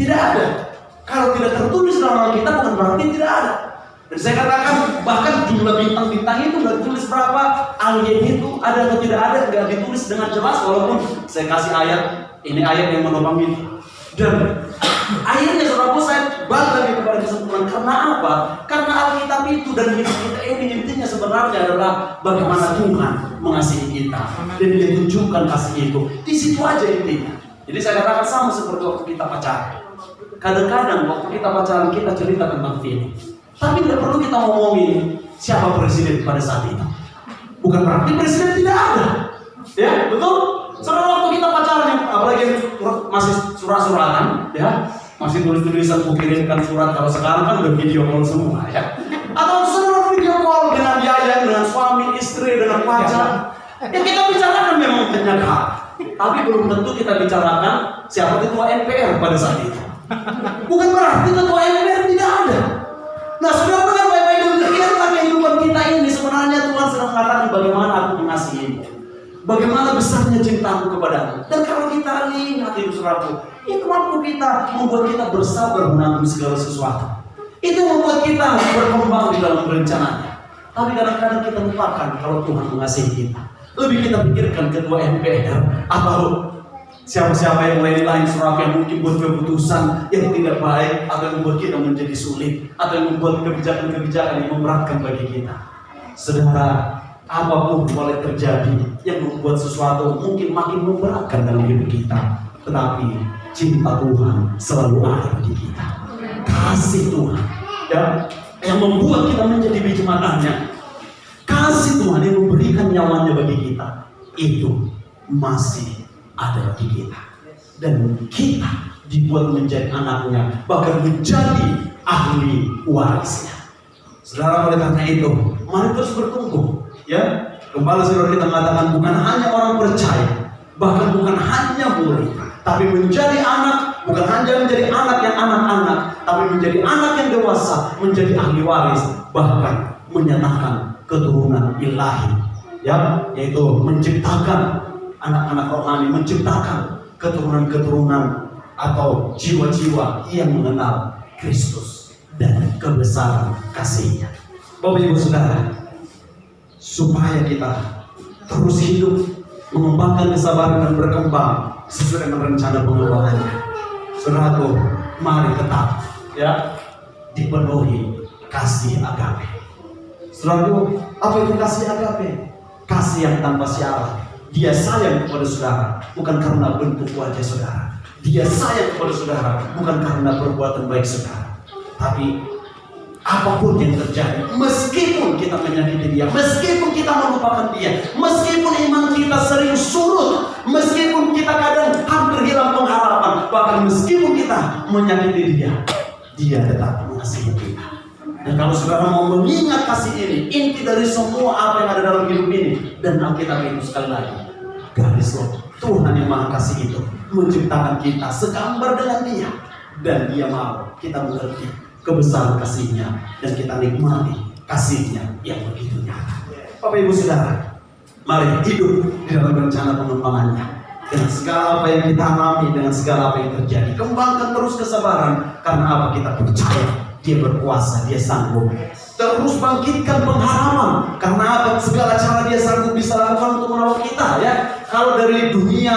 A: tidak ada. Kalau tidak tertulis dalam Alkitab bukan berarti tidak ada. Dan saya katakan bahkan jumlah bintang-bintang itu nggak ditulis berapa, alien itu ada atau tidak ada, nggak ditulis dengan jelas. Walaupun saya kasih ayat, ini ayat yang menopang itu. Dan akhirnya saudaraku saya balik lagi kepada kesimpulan. Karena apa? Karena Alkitab itu dan hidup kita ini intinya sebenarnya adalah bagaimana Tuhan mengasihi kita dan Dia tunjukkan kasih itu. Di situ aja intinya. Jadi saya katakan sama seperti waktu kita pacaran. Kadang-kadang waktu kita pacaran kita cerita tentang film, tapi tidak perlu kita ngomongin siapa presiden pada saat itu. bukan berarti presiden tidak ada. Ya, betul? Saudara, waktu kita pacaran, apalagi masih surat-suratan, ya, masih tulis-tulisan, kirimkan surat. Kalau sekarang kan udah video call semua, ya. Atau saudara video call dengan yaya, dengan suami, istri, dengan pacar. Ya kita bicarakan memang banyak hal, tapi belum tentu kita bicarakan siapa ketua MPR pada saat itu. Bukan berarti ketua MPR tidak ada. Nah, saudara kan baik-baik demikianlah kehidupan kita ini. Sebenarnya Tuhan sedang mengatakan bagaimana aku mengasihimu, bagaimana besarnya cintaku kepadamu. Dan kalau kita lihat itu saudaraku, itu waktu kita membuat kita bersabar menanggung segala sesuatu. Itu membuat kita berkembang di dalam rencananya. Tapi kadang-kadang kita lupakan kalau Tuhan mengasihi kita. Lebih kita pikirkan ketua MPR atau siapa-siapa yang lain-lain saudara yang mungkin buat keputusan yang tidak baik atau yang membuat kita menjadi sulit atau yang membuat kebijakan-kebijakan yang memberatkan bagi kita. Saudara, apapun boleh terjadi yang membuat sesuatu mungkin makin memberatkan dalam hidup kita, tetapi cinta Tuhan selalu ada bagi kita. Kasih Tuhan, ya, yang membuat kita menjadi biji mananya. Kasih Tuhan yang memberikan nyawanya bagi kita, itu masih ada bagi kita. Dan kita dibuat menjadi anaknya, bahkan menjadi ahli warisnya. Saudara, oleh karena itu, mari terus bertumbuh. Ya, kembali saudara kita mengatakan bukan hanya orang percaya, bahkan bukan hanya murid, tapi menjadi anak, bukan hanya menjadi anak yang anak-anak, tapi menjadi anak yang dewasa, menjadi ahli waris, bahkan menyatakan keturunan ilahi, ya, yaitu menciptakan anak-anak rohani, menciptakan keturunan-keturunan atau jiwa-jiwa yang mengenal Kristus dan kebesaran kasih-Nya. Bapak Ibu Saudara, supaya kita terus hidup mengembangkan kesabaran dan berkembang sesuai dengan rencana pengelolaannya, saudaraku, mari tetap, ya, dipenuhi kasih agape. Saudaraku, apa itu kasih agape? Kasih yang tanpa syarat. Dia sayang kepada saudara bukan karena bentuk wajah saudara. Dia sayang kepada saudara bukan karena perbuatan baik saudara. Tapi apapun yang terjadi, meskipun kita menyakiti dia, meskipun kita melupakan dia, meskipun iman kita sering surut, meskipun kita kadang hampir hilang pengharapan, bahkan meskipun kita menyakiti dia, dia tetap mengasihi kita. Dan kalau saudara mau mengingat kasih ini, inti dari semua apa yang ada dalam hidup ini, dan Alkitab itu sekali lagi, garis loh, Tuhan yang Maha Kasih itu menciptakan kita segambar dengan Dia, dan Dia mau kita mengerti kebesaran kasih-Nya dan kita nikmati kasih-Nya yang begitu nyata. Bapak Ibu Saudara, mari hidup di dalam rencana pengembangannya. Dengan segala apa yang kita alami, dengan segala apa yang terjadi, kembangkan terus kesabaran. Karena apa? Kita percaya Dia berkuasa, Dia sanggup. Terus bangkitkan pengharapan. Karena apa? Segala cara Dia sanggup bisa lakukan untuk menolong kita, ya. Kalau dari dunia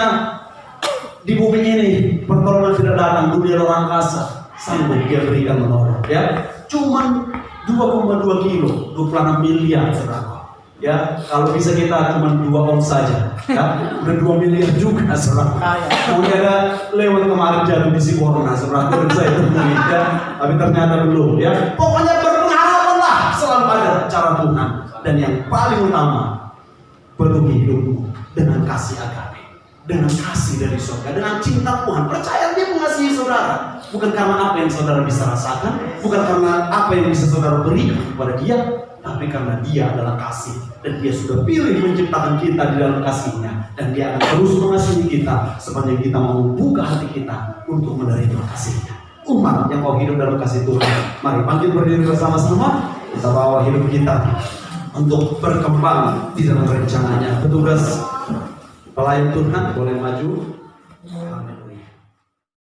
A: di bumi ini pertolongan tidak datang, dunia luar angkasa sanggup Dia berikan menolong, ya. Cuman 2,2 kilo, 26 miliar, saudara. Ya, kalau bisa kita cuma 2 ons saja, ya, udah 2 miliar juga, saudara. Mungkin ada lewat kemarin jatuh di Siborna, saudara, saya temui, ya, tapi ternyata belum, ya. Pokoknya berpengharapanlah, selalu ada cara Tuhan. Dan yang paling utama, penuhi hidupmu dengan kasih agape, dengan kasih dari surga, dengan cinta Tuhan. Percaya Dia mengasihi saudara, bukan karena apa yang saudara bisa rasakan, bukan karena apa yang bisa saudara berikan kepada Dia, tapi karena Dia adalah kasih, dan Dia sudah pilih menciptakan kita di dalam kasih-Nya, dan Dia akan terus mengasihi kita sepanjang kita mau membuka hati kita untuk menerima kasih-Nya. Umat yang mau hidup dalam kasih Tuhan, mari bangkit berdiri bersama-sama, kita bawa hidup kita untuk berkembang di dalam rencananya. Petugas pelayan Tuhan boleh maju. Amin.